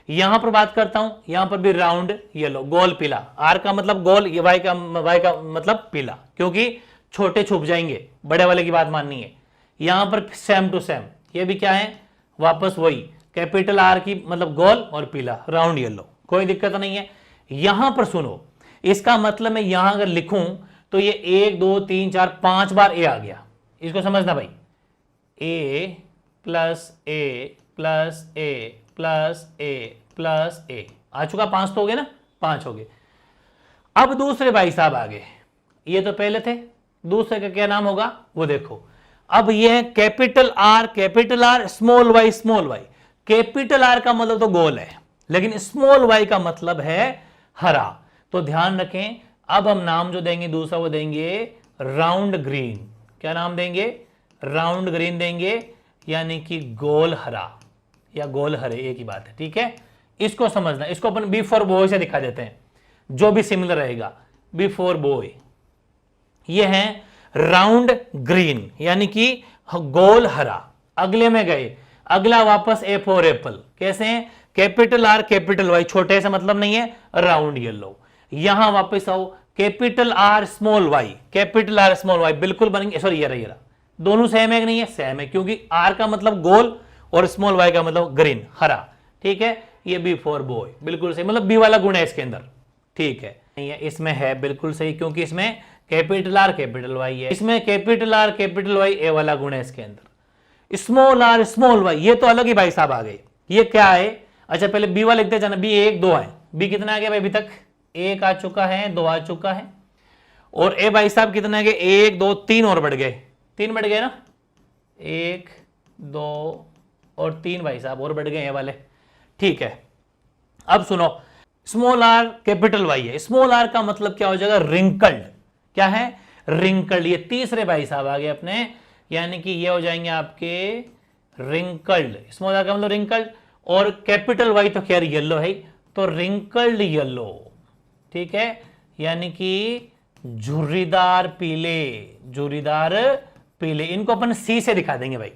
यहां पर बात करता हूं, यहां पर भी राउंड येलो, गोल पीला। आर का मतलब गोल, ये वाई का मतलब पीला, क्योंकि छोटे छुप जाएंगे, बड़े वाले की बात माननी है। यहां पर सेम टू सेम, ये भी क्या है, वापस वही कैपिटल आर की मतलब गोल और पीला, राउंड येलो, कोई दिक्कत नहीं है। यहां पर सुनो, इसका मतलब मैं यहां अगर लिखूं तो ये 1, 2, 3, 4, 5 बार ए आ गया। इसको समझना भाई, ए प्लस ए प्लस ए प्लस ए प्लस ए आ चुका, 5 तो हो गए ना, 5 हो गए। अब दूसरे भाई साहब आ गए, ये तो पहले थे, दूसरे का क्या नाम होगा वो देखो। अब ये है capital R small Y small Y. Capital R का मतलब तो गोल है, लेकिन स्मॉल वाई का मतलब है हरा। तो ध्यान रखें, अब हम नाम जो देंगे दूसरा वो देंगे राउंड ग्रीन। क्या नाम देंगे, राउंड ग्रीन देंगे, यानी कि गोल हरा या गोल हरे, एक ही बात है। ठीक है, इसको समझना। इसको अपन बी फॉर बॉय से दिखा देते हैं, जो भी सिमिलर रहेगा, बी फॉर बॉय। ये है राउंड ग्रीन, यानी कि गोल हरा। अगले में गए, अगला वापस ए फॉर एप्पल। कैसे हैं, कैपिटल आर कैपिटल वाई, छोटे से मतलब नहीं है, राउंड येलो। यहां वापस आओ, capital R small Y, capital R small Y, बिल्कुल बनेंगे। सॉरी, ये रहा, दोनों सेम है कि नहीं है, सेम है, क्योंकि आर का मतलब गोल और स्मॉल वाई का मतलब ग्रीन, हरा। ठीक है, ये बी फॉर बॉय, बिल्कुल सही, मतलब बी वाला गुण है इसके अंदर। ठीक है, नहीं है, इसमें है बिल्कुल सही, क्योंकि इसमें कैपिटल आर कैपिटल वाई है, इसमें कैपिटल आर कैपिटल वाई ए वाला गुण है इसके अंदर। स्मॉल आर स्मॉल वाई ये तो अलग ही भाई साहब आ गए। ये क्या है? अच्छा पहले बी वाला लिखते जाना, बी 1 2 है। बी कितना आ गया भाई? अभी तक 1 आ चुका है, 2 आ चुका है, और ए भाई साहब कितना आ गया? 1 2 3 और बढ़ गए, 3 बढ़ गए ना, 1 2 और 3 भाई साहब और बढ़ गए ये वाले। ठीक है, अब सुनो, स्मॉल आर कैपिटल वाई है। स्मॉल आर का मतलब क्या हो जाएगा? रिंकल्ड। क्या है? रिंकल्ड। ये तीसरे भाई साहब आ गए अपने, यानी कि ये हो जाएंगे आपके रिंकल्ड। स्मॉल आर का मतलब रिंकल्ड, और कैपिटल वाई तो खैर येलो है, तो रिंकल्ड येलो। ठीक है, यानी कि झुर्रीदार पीले, झुर्रीदार पीले। इनको अपन सी से दिखा देंगे भाई।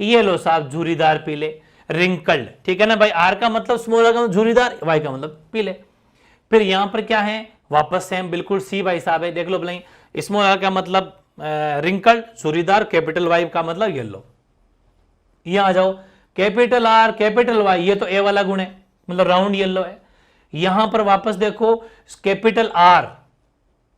ये लो साहब, झुर्रीदार पीले, रिंकल्ड। ठीक है ना भाई? आर का मतलब स्मॉल आर का मतलब झुर्रीदार, वाई का मतलब पीले। फिर यहां पर क्या है? वापस सेम बिल्कुल सी भाई साहब है, देख लो भलाई। स्मॉल आर का मतलब रिंकल्ड झुर्रीदार, कैपिटल वाई का मतलब येलो। यहां आ जाओ, कैपिटल आर कैपिटल वाई, ये तो ए वाला गुण है, मतलब राउंड येलो है। यहां पर वापस देखो, कैपिटल आर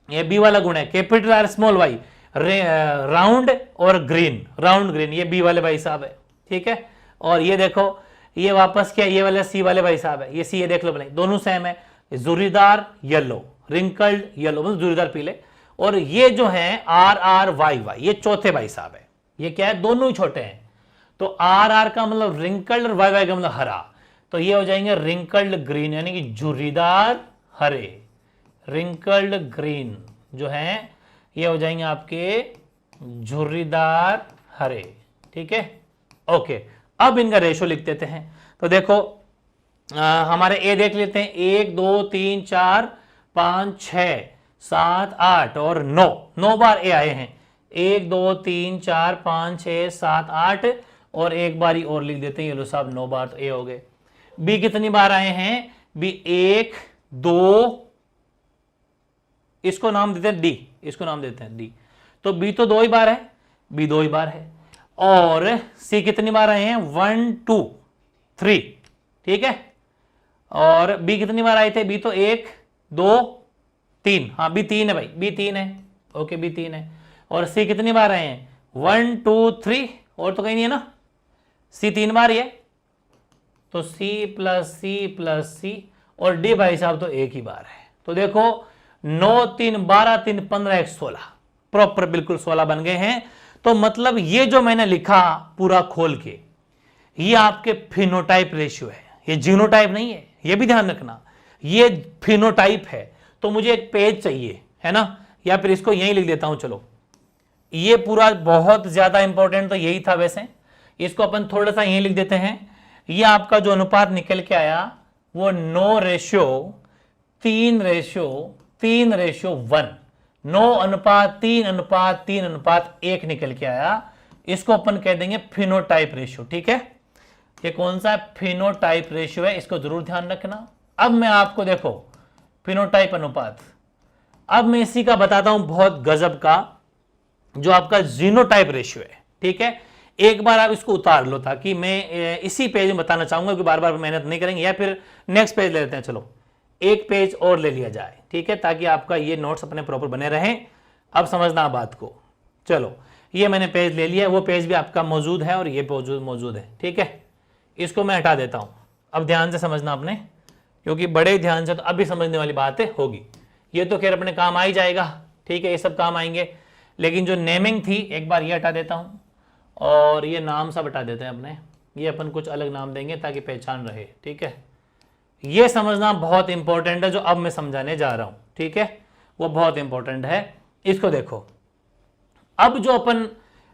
ये बी वाला गुण है, capital R small Y round और ग्रीन, राउंड ग्रीन, ये बी वाले भाई साहब है। ठीक है, और ये देखो ये वापस क्या, ये वाले सी वाले भाई साहब है, ये सी, ये देख लो भलाई, दोनों सेम है। जुरीदार येलो, रिंकल्ड येलो मतलब जुरीदार पीले, और ये जो है आर आर वाई वाई, ये चौथे भाई साहब है। ये क्या है? दोनों ही छोटे हैं, तो आर आर का मतलब रिंकल्ड और वाई वाई का मतलब हरा, तो ये हो जाएंगे रिंकल्ड ग्रीन, यानी कि झुर्रीदार हरे। रिंकल्ड ग्रीन जो है ये हो जाएंगे आपके झुर्रीदार हरे। ठीक है, ओके। अब इनका रेशो लिख देते हैं। तो देखो हमारे ए देख लेते हैं, 1 2 3 4 5 6 7 8 और 9, 9 बार ए आए हैं। 1 2 3 4 5 6 7 8 और एक बारी और लिख देते हैं, ये लो साहब 9 बार तो ए हो गए। बी कितनी बार आए हैं? बी 1 2, इसको नाम देते हैं डी, इसको नाम देते हैं डी, तो बी तो 2 ही बार है, बी 2 ही बार है। और सी कितनी बार आए हैं? 1 2 3। ठीक है, और बी कितनी बार आए थे? बी तो 1 2 3, हाँ बी 3 है भाई, बी 3 है, ओके बी 3 है। और सी कितनी बार आए हैं? 1 2 3, और तो कहीं नहीं है ना, सी 3 बार ही है, तो सी प्लस सी प्लस सी, और डी भाई साहब तो एक ही बार है। तो देखो 9 3 12 3 15 1 16, प्रॉपर बिल्कुल 16 बन गए हैं। तो मतलब ये जो मैंने लिखा पूरा खोल के, ये आपके फिनोटाइप रेशियो है, ये जीनोटाइप नहीं है, ये भी ध्यान रखना, ये फिनोटाइप है। तो मुझे एक पेज चाहिए, है ना, या फिर इसको यहीं लिख देता हूं, चलो ये पूरा बहुत ज्यादा इंपॉर्टेंट तो यही था, वैसे इसको अपन थोड़ा सा यहीं लिख देते हैं। ये आपका जो अनुपात निकल के आया वो 9 रेशियो 3 रेशियो 3 रेशियो 1, 9 अनुपात 3 अनुपात 3 अनुपात 1 निकल के आया। इसको अपन कह देंगे फिनोटाइप रेशियो। ठीक है, ये कौन सा फिनोटाइप रेशियो है, इसको जरूर ध्यान रखना। अब मैं आपको देखो फिनोटाइप अनुपात, अब मैं इसी का बताता हूं बहुत गजब का, जो आपका जीनोटाइप रेशियो है। ठीक है, एक बार आप इसको उतार लो, ताकि मैं इसी पेज में बताना चाहूंगा कि बार बार मेहनत नहीं करेंगे, या फिर नेक्स्ट पेज ले लेते हैं, चलो एक पेज और ले लिया जाए। ठीक है, ताकि आपका ये नोट्स अपने प्रॉपर बने रहें। अब समझना बात को, चलो ये मैंने पेज ले लिया, वो पेज भी आपका मौजूद है और ये मौजूद है। ठीक है, इसको मैं हटा देता हूं। अब ध्यान से समझना आपने, क्योंकि बड़े ध्यान से तो अभी समझने वाली बातें होगी। ये तो खैर अपने काम आ ही जाएगा, ठीक है, ये सब काम आएंगे, लेकिन जो नेमिंग थी एक बार ये हटा देता हूं, और ये नाम सब हटा देते हैं अपने, ये अपन कुछ अलग नाम देंगे ताकि पहचान रहे। ठीक है, ये समझना बहुत इंपॉर्टेंट है जो अब मैं समझाने जा रहा हूं। ठीक है, वो बहुत इंपॉर्टेंट है, इसको देखो। अब जो अपन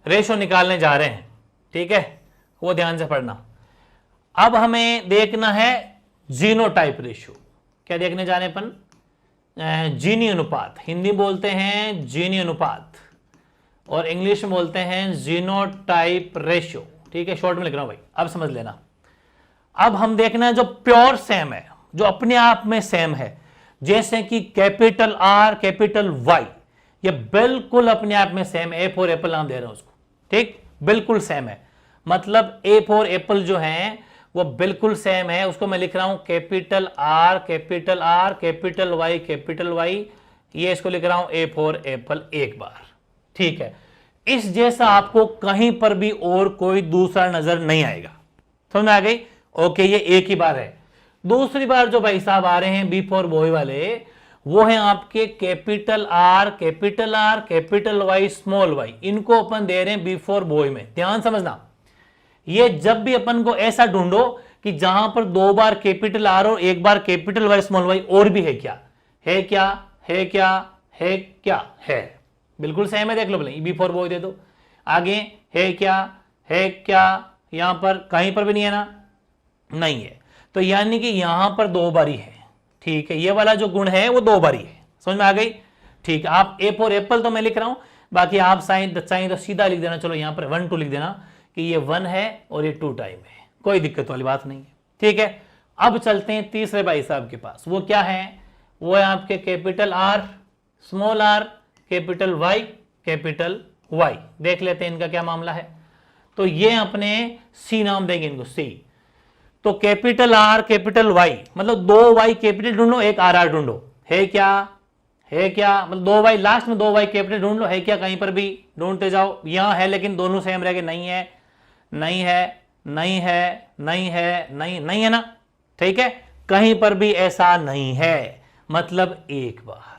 रेशो निकालने जा रहे हैं, ठीक है, वो ध्यान से पढ़ना। अब हमें देखना है जीनोटाइप रेशियो। क्या देखने जा रहे हैं अपन? जीनी अनुपात, हिंदी बोलते हैं जीनी अनुपात, और इंग्लिश में बोलते हैं जीनोटाइप रेशियो। ठीक है, शॉर्ट में लिख रहा हूं भाई, अब समझ लेना। अब हम देखना है जो प्योर सेम है, जो अपने आप में सेम है, जैसे कि कैपिटल आर कैपिटल वाई, ये बिल्कुल अपने आप में सेम है। ए फॉर एप्पल नाम दे रहे हैं उसको, ठीक, बिल्कुल सेम है। मतलब ए फॉर एप्पल जो है वो बिल्कुल सेम है, उसको मैं लिख रहा हूं capital R capital R capital Y capital Y, ये इसको लिख रहा हूं ए फॉर एप्पल एक बार। ठीक है, इस जैसा आपको कहीं पर भी और कोई दूसरा नजर नहीं आएगा। समझ में आ गई? ओके, ये एक ही बार है। दूसरी बार जो भाई साहब आ रहे हैं बी फॉर बॉय वाले, वो है आपके capital R capital Y small Y, इनको अपन दे रहे हैं बी फॉर बॉय में। ध्यान समझना, ये जब भी अपन को ऐसा ढूंढो कि जहां पर 2 बार कैपिटल आर और 1 बार कैपिटल वाई स्मॉल वाई और भी है क्या, है क्या, है क्या, है क्या, है, बिल्कुल सेम है, देख लो, भले बी फॉर बॉय दे दो। आगे है क्या, यहां पर कहीं पर भी नहीं है ना, नहीं है, तो यानी कि यहां पर 2 बारी है। ठीक है, ये वाला जो गुण है वो 2 बारी है। समझ में आ गई? ठीक है, आप ए फॉर एप्पल तो मैं लिख रहा हूं, बाकी आप चाहिए तो सीधा लिख देना, चलो यहां पर 1 2 लिख देना कि ये 1 है और ये 2 टाइम है, कोई दिक्कत वाली बात नहीं है। ठीक है, अब चलते हैं तीसरे भाई साहब के पास। वो क्या है? वो है आपके capital R small R capital Y capital Y. देख लेते हैं इनका क्या मामला है। तो ये अपने सी नाम देंगे इनको, सी। तो कैपिटल आर कैपिटल वाई मतलब 2 वाई कैपिटल ढूंढो, एक आर आर ढूंढो, है क्या, है क्या, मतलब 2 वाई लास्ट में 2 वाई कैपिटल ढूंढ लो, है क्या, कहीं पर भी ढूंढते जाओ। यहां है लेकिन दोनों सेम रह गए, नहीं है, नहीं है, नहीं है, नहीं है, नहीं है ना। ठीक है, कहीं पर भी ऐसा नहीं है, मतलब एक बार।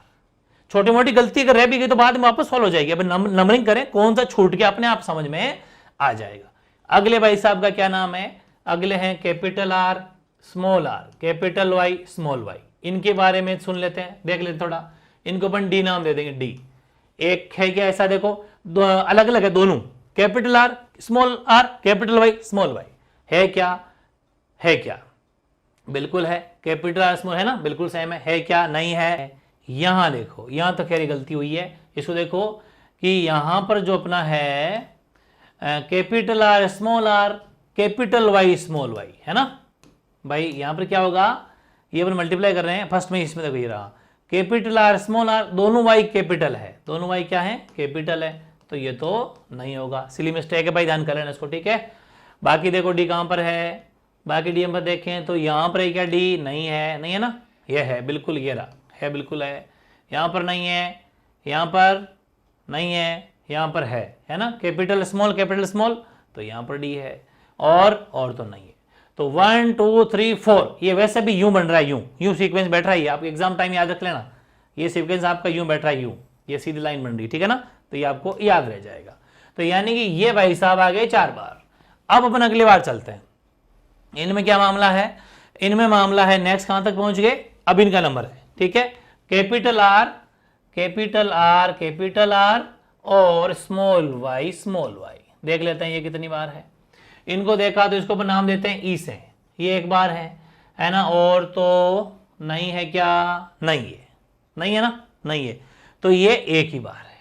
छोटी मोटी गलती अगर रह भी गई तो बाद में वापस सॉल्व हो जाएगी। अब नंबरिंग करें कौन सा छूट गया अपने आप समझ में आ जाएगा। अगले भाई साहब का क्या नाम है? अगले हैं capital R small R capital Y small Y. इनके बारे में सुन लेते हैं, देख लेते थोड़ा। इनको अपन डी नाम दे देंगे, डी। एक है क्या ऐसा, देखो अलग अलग है दोनों, capital R capital Y small Y. है क्या, है क्या, बिल्कुल है, कैपिटल आर स्मॉल है ना, बिल्कुल सेम है क्या, नहीं है। यहां देखो, यहां तो खैर गलती हुई है, इसको देखो कि यहां पर जो अपना है capital R capital Y small Y है ना भाई। यहां पर क्या होगा, ये अपन मल्टीप्लाई कर रहे हैं, फर्स्ट में इसमें देखो ये रहा कैपिटल आर स्मॉल आर, दोनों वाई कैपिटल है, दोनों वाई क्या है, कैपिटल है, तो ये तो नहीं होगा, सिली मिस्टेक है भाई, ध्यान कर लेना इसको। ठीक है, बाकी देखो डी कहां पर है, बाकी डी पर देखें तो यहां पर क्या डी नहीं है, नहीं है ना, ये है बिल्कुल, ये रहा है बिल्कुल है, यहां पर नहीं है, यहां पर नहीं है, यहां पर है ना, कैपिटल स्मॉल, तो यहां पर डी है, और तो नहीं है। तो 1 2 3 4 ये वैसे भी यूं बन रहा है, यूं सीक्वेंस बैठ रहा है, आपके एग्जाम टाइम याद रख लेना, ये सीक्वेंस आपका यूं बैठ रहा है, ये सीधी लाइन बन रही है। ठीक है ना, तो ये आपको याद रह जाएगा। तो यानी कि ये भाई साहब आ गए 4 बार। अब अपन अगली बार चलते हैं, इनमें क्या मामला है, इनमें मामला है नेक्स्ट कहां तक पहुंच गए, अब इनका नंबर है। ठीक है, कैपिटल आर और स्मॉल वाई, देख लेते हैं ये कितनी बार है। इनको देखा तो इसको अपन नाम देते हैं ई से, ये एक बार है ना, और तो नहीं है क्या, नहीं है ना, नहीं है, तो ये एक ही बार है।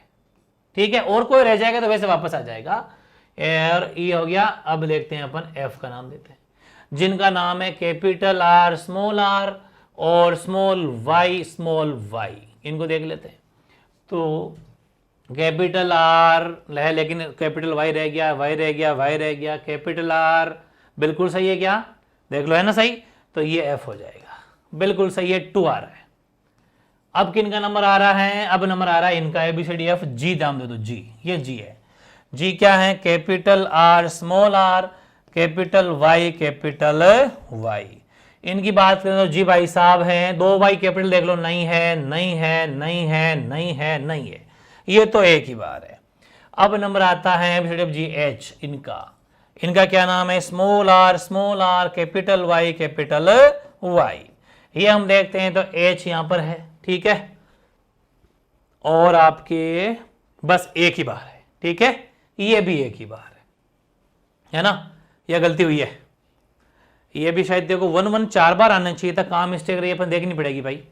ठीक है, और कोई रह जाएगा तो वैसे वापस आ जाएगा, और ई हो गया। अब देखते हैं अपन एफ का नाम देते हैं, जिनका नाम है कैपिटल आर और स्मॉल वाई, इनको देख लेते हैं। तो कैपिटल आर है लेकिन कैपिटल वाई रह गया, कैपिटल आर बिल्कुल सही है क्या, देख लो है ना सही, तो ये एफ हो जाएगा, बिल्कुल सही है, 2 आ रहा है। अब किन का नंबर आ रहा है, अब नंबर आ रहा है इनका ABCDF, जी नाम दे दो, जी, ये जी है। जी क्या है, कैपिटल आर कैपिटल वाई। इनकी बात करें तो जी भाई साहब हैं, 2 वाई कैपिटल देख लो, नहीं है, ये तो एक ही बार है। अब नंबर आता है जी एच, इनका क्या नाम है, स्मॉल आर कैपिटल वाई। ये हम देखते हैं तो एच यहां पर है। ठीक है, और आपके बस एक ही बार है। ठीक है, ये भी एक ही बार है ना, यह गलती हुई है, ये भी शायद देखो 1 1 4 बार आना चाहिए था, काम मिस्टेक रही अपन देखनी पड़ेगी भाई।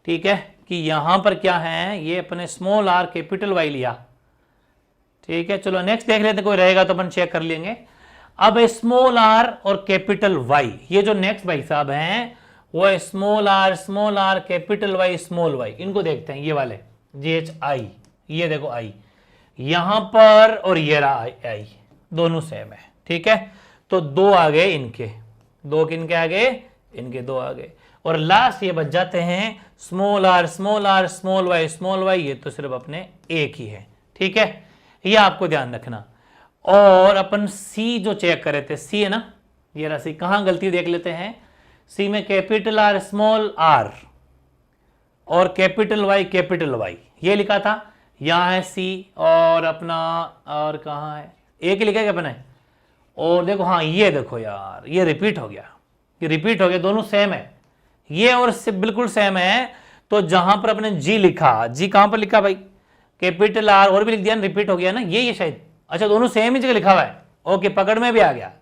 ठीक है, कि यहां पर क्या है, ये अपने स्मॉल आर कैपिटल वाई लिया। ठीक है, चलो नेक्स्ट देख लेते, कोई रहेगा तो अपन चेक कर लेंगे। अब स्मॉल आर और कैपिटल वाई, ये जो नेक्स्ट भाई साहब हैं वो है स्मॉल आर कैपिटल वाई, इनको देखते हैं, ये वाले GHI, ये देखो आई यहां पर, और ये रहा आई, दोनों सेम है। ठीक है, तो 2 आ गए इनके, दो किनके आगे, इनके दो आगे, और लास्ट ये बच जाते हैं small R small R small Y, ये तो सिर्फ अपने एक ही है। ठीक है, ये आपको ध्यान रखना। और अपन सी जो चेक करे थे, सी है ना, ये रहा सी, कहां गलती देख लेते हैं। सी में कैपिटल आर स्मॉल आर और कैपिटल वाई ये लिखा था, यहां है सी और अपना, और कहां है, एक लिखा क्या अपने, और देखो हाँ ये देखो यार, ये रिपीट हो गया, ये रिपीट हो गया, दोनों सेम है, ये और से बिल्कुल सेम है। तो जहां पर अपने जी लिखा, जी कहां पर लिखा भाई, कैपिटल आर और भी लिख दिया, रिपीट हो गया ना, ये शायद, अच्छा दोनों सेम ही जगह लिखा हुआ है। ओके, पकड़ में भी आ गया,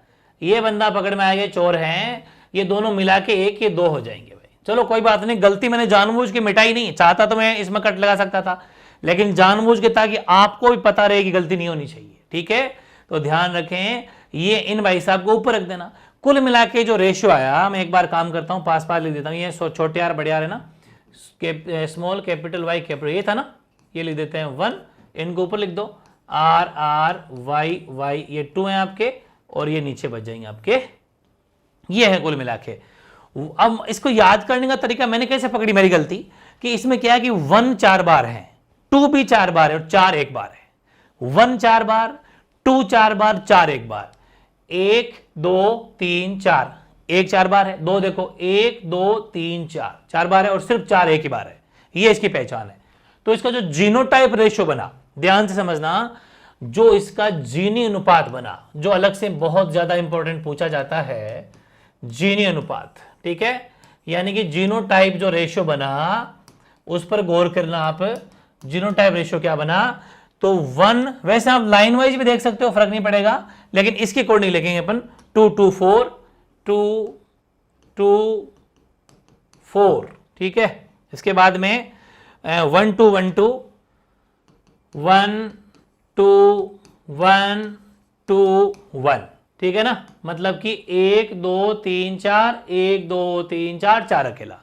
ये बंदा पकड़ में आ गया, चोर हैं, ये दोनों मिला के एक, ये दो हो जाएंगे भाई। चलो कोई बात नहीं, गलती मैंने जानबूझ के मिटाई नहीं, चाहता तो मैं इसमें कट लगा सकता था, लेकिन जानबूझ के, ताकि आपको भी पता रहे कि गलती नहीं होनी चाहिए। ठीक है, तो ध्यान रखें, ये इन भाई साहब को ऊपर रख देना। कुल मिला के जो रेशियो आया, मैं एक बार काम करता हूं, पास लिख देता हूं, ये छोटे आर बड़े आर है ना, स्मॉल कैपिटल वाई कैपिटल, ये था ना, ये लिख देते हैं 1, इनको ऊपर लिख दो, आर आर वाई वाई, ये 2 है आपके, और ये नीचे बच जाएंगे आपके, ये है कुल मिला के। अब इसको याद करने का तरीका मैंने कैसे पकड़ी मेरी गलती, कि इसमें क्या है कि 1 4 बार है, 2 भी 4 बार है, और 4 एक बार है। 1 4 बार, 2 4 बार, 4 एक बार, 1 2 3 4, 1 4 बार है, 2 देखो 1 2 3 4, 4 बार है, और सिर्फ 4 एक ही बार है, ये इसकी पहचान है। तो इसका जो जीनोटाइप रेशियो बना, ध्यान से समझना, जो इसका जीनी अनुपात बना, जो अलग से बहुत ज्यादा इंपॉर्टेंट पूछा जाता है, जीनी अनुपात। ठीक है, यानी कि जीनोटाइप जो रेशियो बना, उस पर गौर करना आप, जीनोटाइप रेशियो क्या बना। तो 1, वैसे आप लाइन वाइज भी देख सकते हो, फर्क नहीं पड़ेगा, लेकिन इसके अकॉर्डिंग लिखेंगे अपन 2 2 4 2 2 4। ठीक है, इसके बाद में 1 2 1 2 1 2 1 2 1। ठीक है ना, मतलब कि 1 2 3 4, 1 2 3 4, 4 अकेला,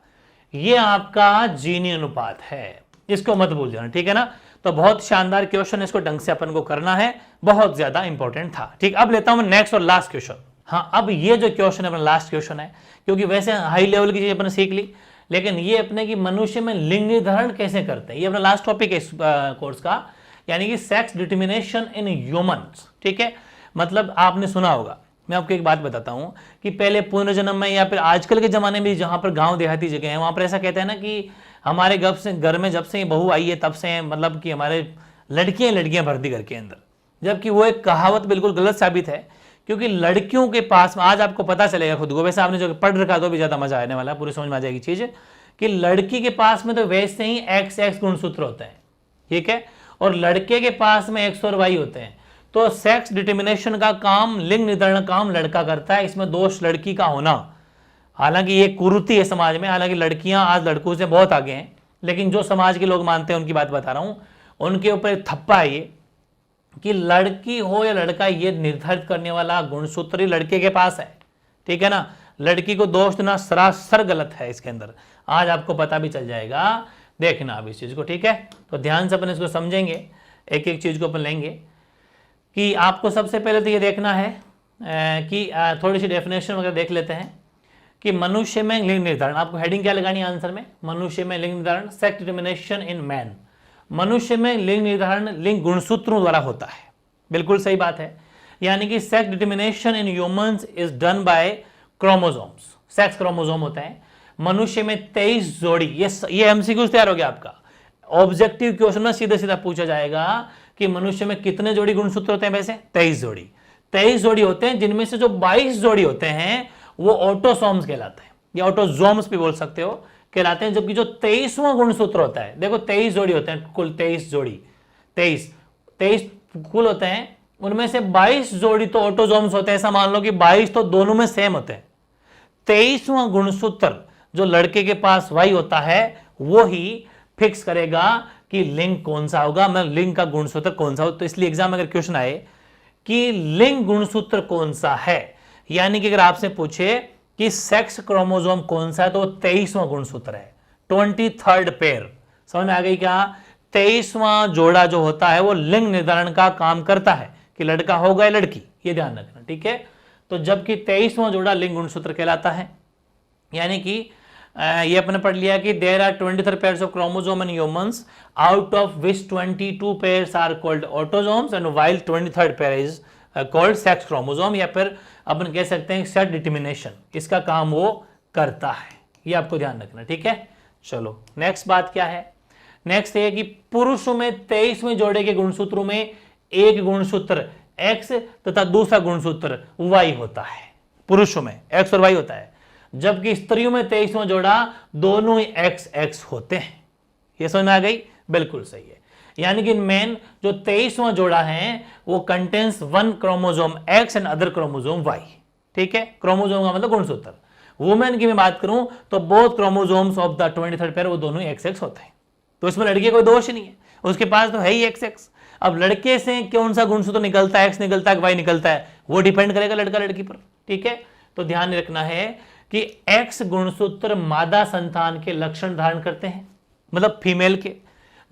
ये आपका जीनी अनुपात है, इसको मत भूल जाना। ठीक है ना, तो बहुत शानदार क्वेश्चन, इसको ढंग से अपन को करना है, बहुत ज्यादा इंपॉर्टेंट था। ठीक, अब लेता हूं मैं नेक्स्ट और लास्ट क्वेश्चन। हाँ, अब ये जो क्वेश्चन है अपना लास्ट क्वेश्चन है, क्योंकि वैसे हाई लेवल की चीज अपन सीख ली, लेकिन ये अपने की मनुष्य में लिंग निर्धारण कैसे करते हैं, ये अपना लास्ट टॉपिक है इस कोर्स का, यानी कि सेक्स डिटर्मिनेशन इन ह्यूमंस। ठीक है, मतलब आपने सुना होगा, मैं आपको एक बात बताता हूं कि पहले पुनर्जन्म में, या फिर आजकल के जमाने में जहां पर गांव देहाती जगह है, वहां पर ऐसा कहते हैं ना कि हमारे घर में जब से बहू आई है तब से, मतलब कि हमारे लड़कियां भर्ती घर के अंदर, जबकि वो एक कहावत बिल्कुल गलत साबित है, क्योंकि लड़कियों के पास में, आज आपको पता चलेगा खुद को, वैसे आपने जो पढ़ रखा तो भी ज्यादा मजा आने वाला है, पूरी समझ में आ जाएगी चीज, कि लड़की के पास में तो वैसे ही XX गुणसूत्र होते हैं। ठीक है, और लड़के के पास में X और Y होते हैं। तो सेक्स डिटर्मिनेशन का काम, लिंग निर्धारण का काम लड़का करता है, इसमें दोष लड़की का होना, हालांकि ये कुरीति है समाज में, हालांकि लड़कियां आज लड़कों से बहुत आगे हैं, लेकिन जो समाज के लोग मानते हैं उनकी बात बता रहा हूं, उनके ऊपर थप्पा है ये, कि लड़की हो या लड़का, ये निर्धारित करने वाला गुणसूत्र ही लड़के के पास है। ठीक है ना, लड़की को दोष देना सरासर गलत है इसके अंदर, आज आपको पता भी चल जाएगा, देखना अब इस चीज को। ठीक है, तो ध्यान से अपन इसको समझेंगे, एक एक चीज को अपन लेंगे, कि आपको सबसे पहले तो ये देखना है कि थोड़ी सी डेफिनेशन वगैरह देख लेते हैं, कि मनुष्य में लिंग निर्धारण, आपको हेडिंग क्या लगानी है आंसर में, मनुष्य में लिंग निर्धारण, सेक्स डिटर्मिनेशन इन मैन। मनुष्य में लिंग निर्धारण लिंग गुणसूत्रों द्वारा होता है, बिल्कुल सही बात है, यानी कि sex determination in humans is done by chromosomes, sex chromosome होते हैं। मनुष्य में 23 जोड़ी, ये एमसीक्यू तैयार हो गया आपका, ऑब्जेक्टिव क्वेश्चन में सीधा सीधा पूछा जाएगा कि मनुष्य में कितने जोड़ी गुणसूत्र होते हैं, वैसे 23 जोड़ी, 23 जोड़ी होते हैं, जिनमें से जो 22 जोड़ी होते हैं वो ऑटोसोम्स कहलाते हैं, या ऑटोजोम्स भी बोल सकते हो, कहलाते हैं, जबकि जो 23वां गुणसूत्र होता है, देखो 23 जोड़ी होते हैं कुल, 23 जोड़ी, 23 कुल होते हैं, उनमें से 22 जोड़ी तो ऑटोजोम्स होते हैं, ऐसा मान लो कि 22 तो दोनों में सेम होते हैं। 23वां गुणसूत्र जो लड़के के पास वाई होता है, वो ही फिक्स करेगा कि लिंग कौन सा होगा, मैं लिंग का गुणसूत्र कौन सा हो। तो इसलिए एग्जाम में अगर क्वेश्चन आए कि लिंग गुणसूत्र कौन सा है, यानी कि अगर आपसे पूछे कि सेक्स क्रोमोसोम कौन सा है, तो 23वां गुणसूत्र है, 23rd पेयर, समझ में आ गई क्या। 23वां जोड़ा जो होता है वो लिंग निर्धारण का काम करता है, कि लड़का होगा या लड़की, ये ध्यान रखना। ठीक है, तो जबकि 23वां जोड़ा लिंग गुणसूत्र कहलाता है। यानी कि ये अपने पढ़ लिया कि there are 23 pairs of chromosome in humans out of which 22 pairs are called autosomes and while 23rd pair is called sex chromosome, या फिर अपन कह सकते हैं सेक्स डिटर्मिनेशन, इसका काम वो करता है। ये आपको ध्यान रखना, ठीक है। चलो नेक्स्ट बात क्या है, नेक्स्ट ये कि पुरुषों में 23वें जोड़े के गुणसूत्रों में एक गुणसूत्र X तथा दूसरा गुणसूत्र Y होता है। पुरुषों में X और Y होता है, जबकि स्त्रियों में 23वां जोड़ा दोनों ही XX होते हैं। ये समझ में आ गई? बिल्कुल सही है। यानी कि मेन जो 23वां जोड़ा है वो contains one chromosome X and other chromosome Y, ठीक है। क्रोमोसोम का मतलब गुणसूत्र। वुमेन की मैं बात करूं तो both chromosomes of the 23rd pair वो दोनों XX होते हैं, तो इसमें लड़के कोई दोष नहीं है, उसके पास तो है ही XX। अब लड़के से कौन सा गुणसूत्र निकलता है, X निकलता है, Y निकलता है, वो डिपेंड करेगा लड़का लड़की पर, ठीक है। तो ध्यान रखना है कि X गुणसूत्र मादा संतान के लक्षण धारण करते हैं, मतलब फीमेल के,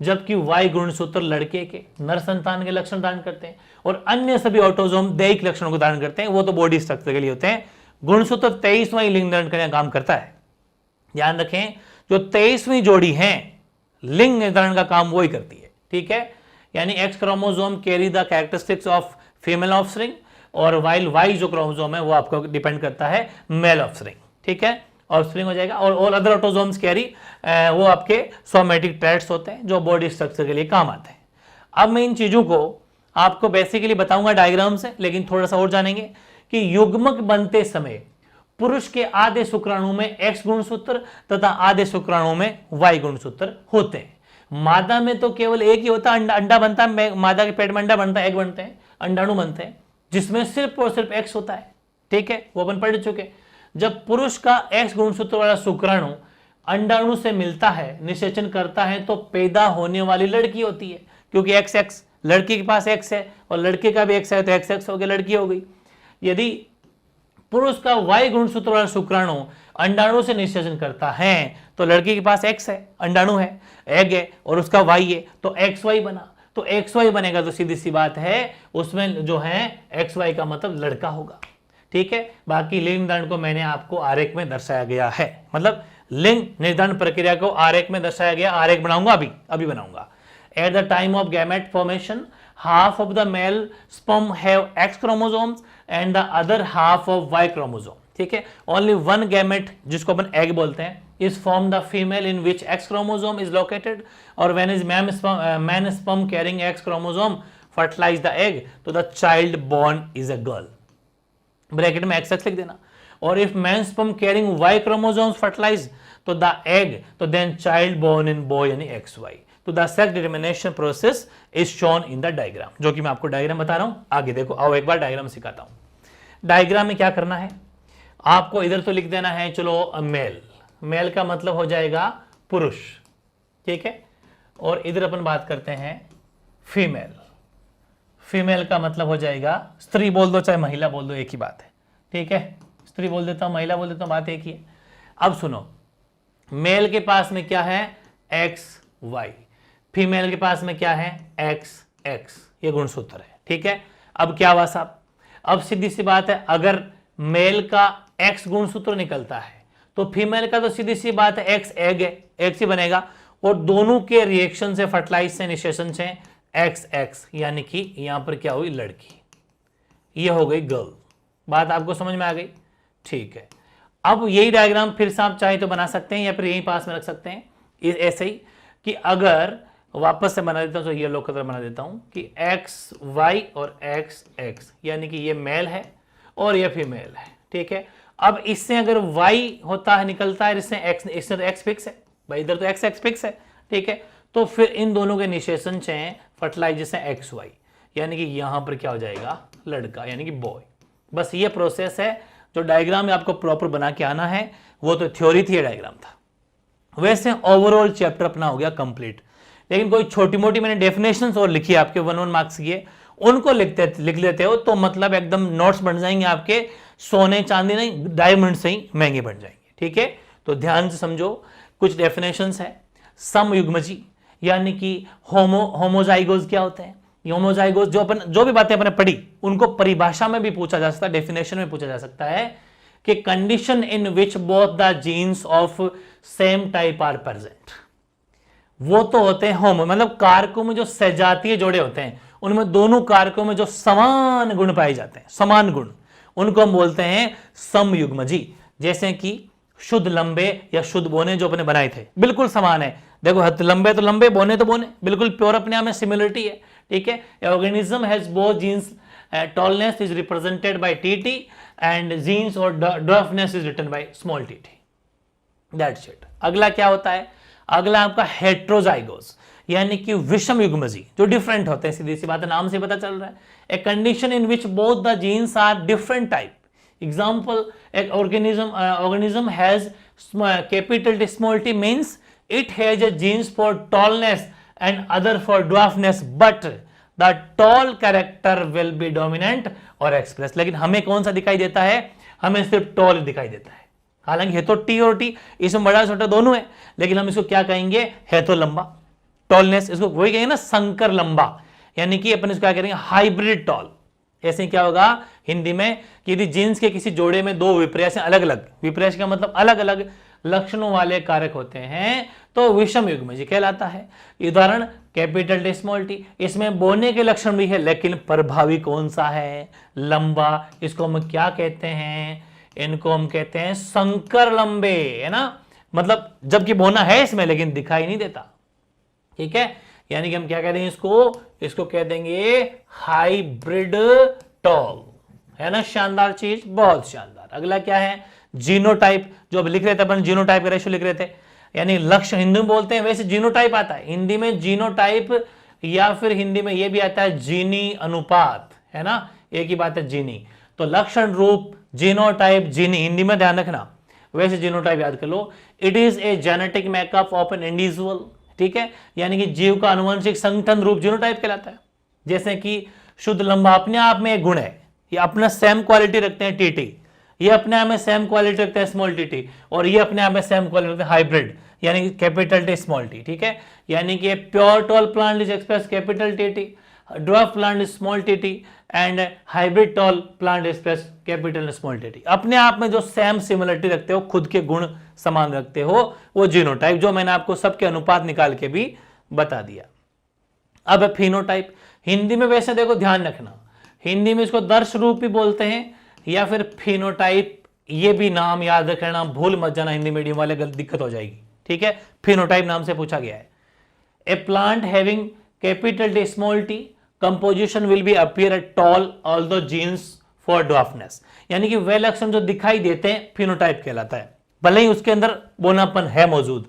जबकि Y गुणसूत्र लड़के के नर संतान के लक्षण धारण करते हैं, और अन्य सभी ऑटोसोम दैहिक लक्षणों को धारण करते हैं, वो तो बॉडी स्ट्रक्चर के लिए होते हैं। गुणसूत्र 23वां लिंग निर्धारण करने का काम करता है। ध्यान रखें, जो 23वीं जोड़ी है लिंग निर्धारण का काम वही करती है, ठीक है। यानी X chromosome carry the characteristics of female offspring, और वाइल Y जो क्रोमोसोम है वो आपको डिपेंड करता है मेल ऑफस्प्रिंग, ठीक है, ऑफस्प्रिंग हो जाएगा। और ऑल अदर ऑटोसोम्स कैरी वो आपके सोमेटिक ट्रेट्स होते हैं जो बॉडी स्ट्रक्चर के लिए काम आते हैं। अब मैं इन चीजों को आपको बेसिकली बताऊंगा डायग्राम से, लेकिन थोड़ा सा और जानेंगे कि युग्मक बनते समय पुरुष के आधे शुक्राणु में X गुणसूत्र तथा आधे शुक्राणु में Y गुणसूत्र होते हैं। मादा में तो केवल एक ही होता है, अंडा बनता है, मादा के पेट में अंडा बनता है, एग बनते हैं, अंडाणु बनते हैं, जिसमें सिर्फ और सिर्फ X होता है, ठीक है, वो अपन पढ़ चुके। जब पुरुष का X गुणसूत्र वाला शुक्राणु अंडाणु से मिलता है, निषेचन करता है, तो पैदा होने वाली लड़की होती है, क्योंकि XX लड़की के पास X है और लड़के का भी X है, तो XX हो गया, लड़की हो गई। यदि पुरुष का Y गुणसूत्र वाला शुक्राणु अंडाणु से निषेचन करता है तो लड़की के पास X है, अंडाणु है, एग है, और उसका Y है, तो XY बना। तो XY बनेगा तो सीधी सी बात है उसमें जो है XY का मतलब लड़का होगा, ठीक है। बाकी लिंग निर्धारण को मैंने आपको आरेख में दर्शाया गया है, मतलब लिंग निर्धारण प्रक्रिया को आरेख में दर्शाया गया। आरेख बनाऊंगा, अभी बनाऊंगा। At the time of gamete formation half of the male sperm have X chromosomes and the other half of Y chromosome, ठीक है। only one gamete जिसको अपन egg बोलते हैं is formed the female in which X chromosome is located, और when is man sperm carrying X chromosome fertilize the egg, तो the child born is a girl, bracket में XX लिख देना। और if man sperm carrying Y chromosomes fertilize तो the egg, तो then child born in boy यानी XY। तो the sex determination process is shown in the diagram, जो कि मैं आपको डायग्राम बता रहा हूं। आगे देखो, आओ एक बार डायग्राम सिखाता हूं। डायग्राम में क्या करना है, आपको इधर तो लिख देना है, चलो मेल, मेल का मतलब हो जाएगा पुरुष, ठीक है। और इधर अपन बात करते हैं फीमेल, फीमेल का मतलब हो जाएगा स्त्री बोल दो चाहे महिला बोल दो, एक ही बात है, ठीक है। स्त्री बोल देता हूं, महिला बोल देता हूं, बात एक ही है। अब सुनो, मेल के पास में क्या है XY, फीमेल के पास में क्या है XX, ये गुणसूत्र है, ठीक है। अब क्या हुआ साहब, अब सीधी सी बात है, अगर मेल का X गुणसूत्र निकलता है तो फीमेल का तो सीधी सी बात है X एग है, X ही बनेगा, और दोनों के रिएक्शन से, फर्टिलाइज से, निषेचन से XX, यानी कि यहां पर क्या हुई लड़की, ये हो गई गर्ल। बात आपको समझ में आ गई, ठीक है। अब यही डायग्राम फिर से आप चाहे तो बना सकते हैं या फिर यहीं पास में रख सकते हैं, ऐसे ही कि अगर वापस से बना देता हूं तो येलो कलर बना देता हूं कि XY और XX, यानी कि ये मेल है और ये फीमेल है, ठीक है। अब इससे अगर Y होता है, निकलता है, इससे तो X फिक्स है भाई, इधर तो XX फिक्स है, ठीक है। तो फिर इन दोनों के निषेचन से फर्टिलाइजेशन XY, यानी कि यहां पर क्या हो जाएगा लड़का, यानी कि बॉय। बस ये प्रोसेस है जो डायग्राम में आपको प्रॉपर बना के आना है, वो तो थ्योरी थी, डायग्राम था। वैसे ओवरऑल चैप्टर अपना हो गया कंप्लीट, लेकिन कोई छोटी मोटी मैंने डेफिनेशंस और लिखी आपके 1-1 मार्क्स की, उनको लिख लेते हो तो मतलब एकदम नोट्स बन जाएंगे आपके, सोने चांदी नहीं डायमंड से ही महंगे बन जाएंगे, ठीक है। तो ध्यान से समझो, कुछ डेफिनेशंस है। समयुग्मजी यानी कि होमोजाइगोस क्या होते हैं, ये होमोजाइगोस जो भी बातें अपने पढ़ी उनको परिभाषा में भी पूछा जा सकता है, डेफिनेशन में पूछा जा सकता है कि condition in which both the genes of same type are present. वो तो होते हैं होमो, मतलब कारकों में जो सजातीय जोड़े होते हैं उनमें दोनों कारकों में जो समान गुण पाए जाते हैं, समान गुण, उनको हम बोलते हैं समयुग्मजी। जैसे कि शुद्ध लंबे या शुद्ध बोने जो अपने बनाए थे बिल्कुल समान है, देखो हथ लंबे तो लंबे, बोने तो बोने, बिल्कुल प्योर अपने आप में सिमिलरिटी है, ठीक है। Organism has both genes, tallness is represented by TT and genes और dwarfness is written by small TT, that's it. अगला क्या होता है, अगला आपका हेट्रोजाइगोस, यानी कि विषम युग्मजी जो डिफरेंट होते हैं, सीधी सी बात है, नाम से पता चल रहा है। A condition in which both the genes are different type. Example, एक organism has capital T small t means it has a genes for tallness and other for dwarfness, but the tall character will be dominant or expressed। लेकिन हमें कौन सा दिखाई देता है, हमें सिर्फ टॉल दिखाई देता है, हालांकि है तो टी और टी, इसमें बड़ा छोटा दोनों है, लेकिन हम इसको क्या कहेंगे, है तो लंबा, टॉलनेस, इसको वही कहेंगे ना संकर लंबा, यानी कि अपन इसको क्या करेंगे, हाइब्रिड टॉल। ऐसे क्या होगा हिंदी में कि यदि जीन्स के किसी जोड़े में दो विपर्यास अलग अलग, विपर्यास का मतलब अलग अलग लक्षणों वाले कारक होते हैं तो विषम युग्मजी कहलाता है। उदाहरण कैपिटल टी स्मॉल टी, इसमें बोने के लक्षण भी है लेकिन प्रभावी कौन सा है, लंबा। इसको हम क्या कहते हैं, इनको हम कहते हैं संकर लंबे, है ना, मतलब जबकि बोना है इसमें लेकिन दिखाई नहीं देता, ठीक है। यानी कि हम क्या कह देंगे इसको कह देंगे हाइब्रिड टॉल, है ना, शानदार चीज, बहुत शानदार। अगला क्या है, जीनोटाइप, जो अब लिख रहे थे अपन, जीनोटाइप का रेशियो लिख रहे थे, यानी लक्षण हिंदी में बोलते हैं, वैसे जीनोटाइप आता है हिंदी में, जीनोटाइप या फिर हिंदी में ये भी आता है जीनी अनुपात, है ना, एक ही बात है जीनी। तो लक्षण रूप जीनोटाइप, जीनी, हिंदी में ध्यान रखना, वैसे जीनोटाइप याद कर लो। It is a genetic makeup of an individual, ठीक है, यानी कि जीव का अनुवंशिक संगठन रूप जीनोटाइप कहलाता है। जैसे कि शुद्ध लंबा अपने आप में एक गुण है, ये अपना सेम क्वालिटी रखते हैं टीटी, ये अपने आप में सेम क्वालिटी रखते हैं स्मॉल टीटी, और ये अपने आप में सेम क्वालिटी रखते हैं हाइब्रिड, यानी कैपिटल टी स्मॉल टी, ठीक है। यानी कि pure tall plant is express capital TT, dwarf plant is small TT and hybrid tall plant express capital small TT. अपने आप में जो सेम सिमिलरिटी रखते हो, खुद के गुण समान रखते हो, वो जीनोटाइप, जो मैंने आपको सबके अनुपात निकाल के भी बता दिया। अब फिनोटाइप, हिंदी में वैसे देखो ध्यान रखना, हिंदी में इसको दर्श रूप भी बोलते हैं या फिर फिनोटाइप, ये भी नाम याद रखना, भूल मत जाना, हिंदी मीडियम वाले गलत दिक्कत हो जाएगी, ठीक है। फिनोटाइप नाम से पूछा गया है। A plant having capital T small T composition will be appear at tall although genes for dwarfness, यानी कि वह लक्षण जो दिखाई देते हैं फिनोटाइप कहलाता है, भले ही उसके अंदर बोनापन है मौजूद।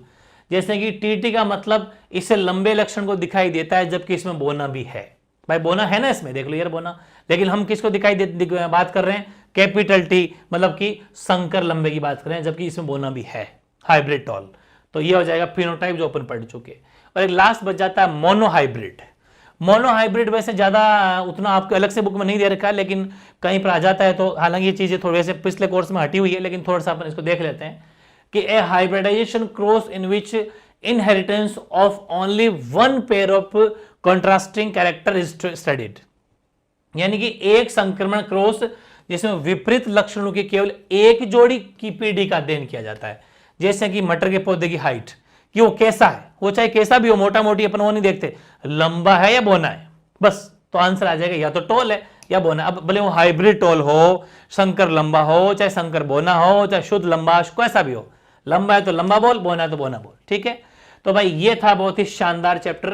जैसे कि टीटी का मतलब इससे लंबे लक्षण को दिखाई देता है जबकि इसमें बोना भी है, भाई बोना है ना इसमें, देख लो यार बोना, लेकिन हम किसको दिखाई बात कर रहे हैं, कैपिटल टी, मतलब कि संकर लंबे की बात कर रहे हैं, जबकि इसमें बोना भी है, हाइब्रिड टॉल। तो ये हो जाएगा फिनोटाइप जो अपन पढ़ चुके। और एक लास्ट बच जाता है मोनोहाइब्रिड। मोनोहाइब्रिड वैसे ज्यादा उतना आपको अलग से बुक में नहीं दे रखा है, लेकिन कहीं पर आ जाता है, तो हालांकि ये चीजें थोड़े से पिछले कोर्स में हटी हुई है, लेकिन थोड़ा सा अपन इसको देख लेते हैं कि a hybridization cross in which inheritance of only one pair of contrasting character is studied, यानी कि एक संक्रमण क्रॉस जिसमें विपरीत लक्षणों की केवल एक जोड़ी की पीढ़ी का अध्ययन किया जाता है। जैसे कि मटर के पौधे की हाइट, कि वो कैसा है, वो चाहे कैसा भी हो, मोटा मोटी अपन वो नहीं देखते, लंबा है या बोना है, बस तो आंसर आ जाएगा, या तो टॉल है या बोना। अब भले वो हाइब्रिड टॉल हो, शंकर लंबा हो, चाहे शंकर बोना हो, चाहे शुद्ध लंबा, कैसा भी हो, लंबा है तो लंबा बोल, बोना है तो बोना बोल, ठीक है। तो भाई ये था बहुत ही शानदार चैप्टर,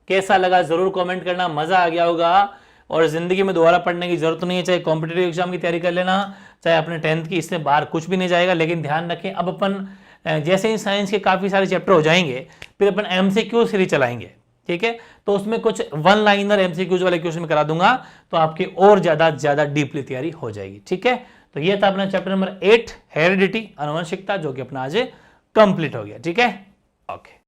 कैसा लगा जरूर कमेंट करना, मजा आ गया होगा। और जिंदगी में दोबारा पढ़ने की जरूरत नहीं है, चाहे कॉम्पिटेटिव एग्जाम की तैयारी कर लेना, चाहे अपने 10th की, इससे बाहर कुछ भी नहीं जाएगा। लेकिन ध्यान रखें, अब अपन जैसे ही साइंस के काफी सारे चैप्टर हो जाएंगे, फिर अपन MCQ सीरीज चलाएंगे, ठीक है। तो उसमें कुछ 1 लाइनर MCQs वाले क्वेश्चन करा दूंगा, तो आपकी और ज्यादा डीपली तैयारी हो जाएगी, ठीक है। तो ये था अपना चैप्टर नंबर 8 हेरिडिटी, आनुवंशिकता, जो कि अपना आज कंप्लीट हो गया, ठीक है। ओके।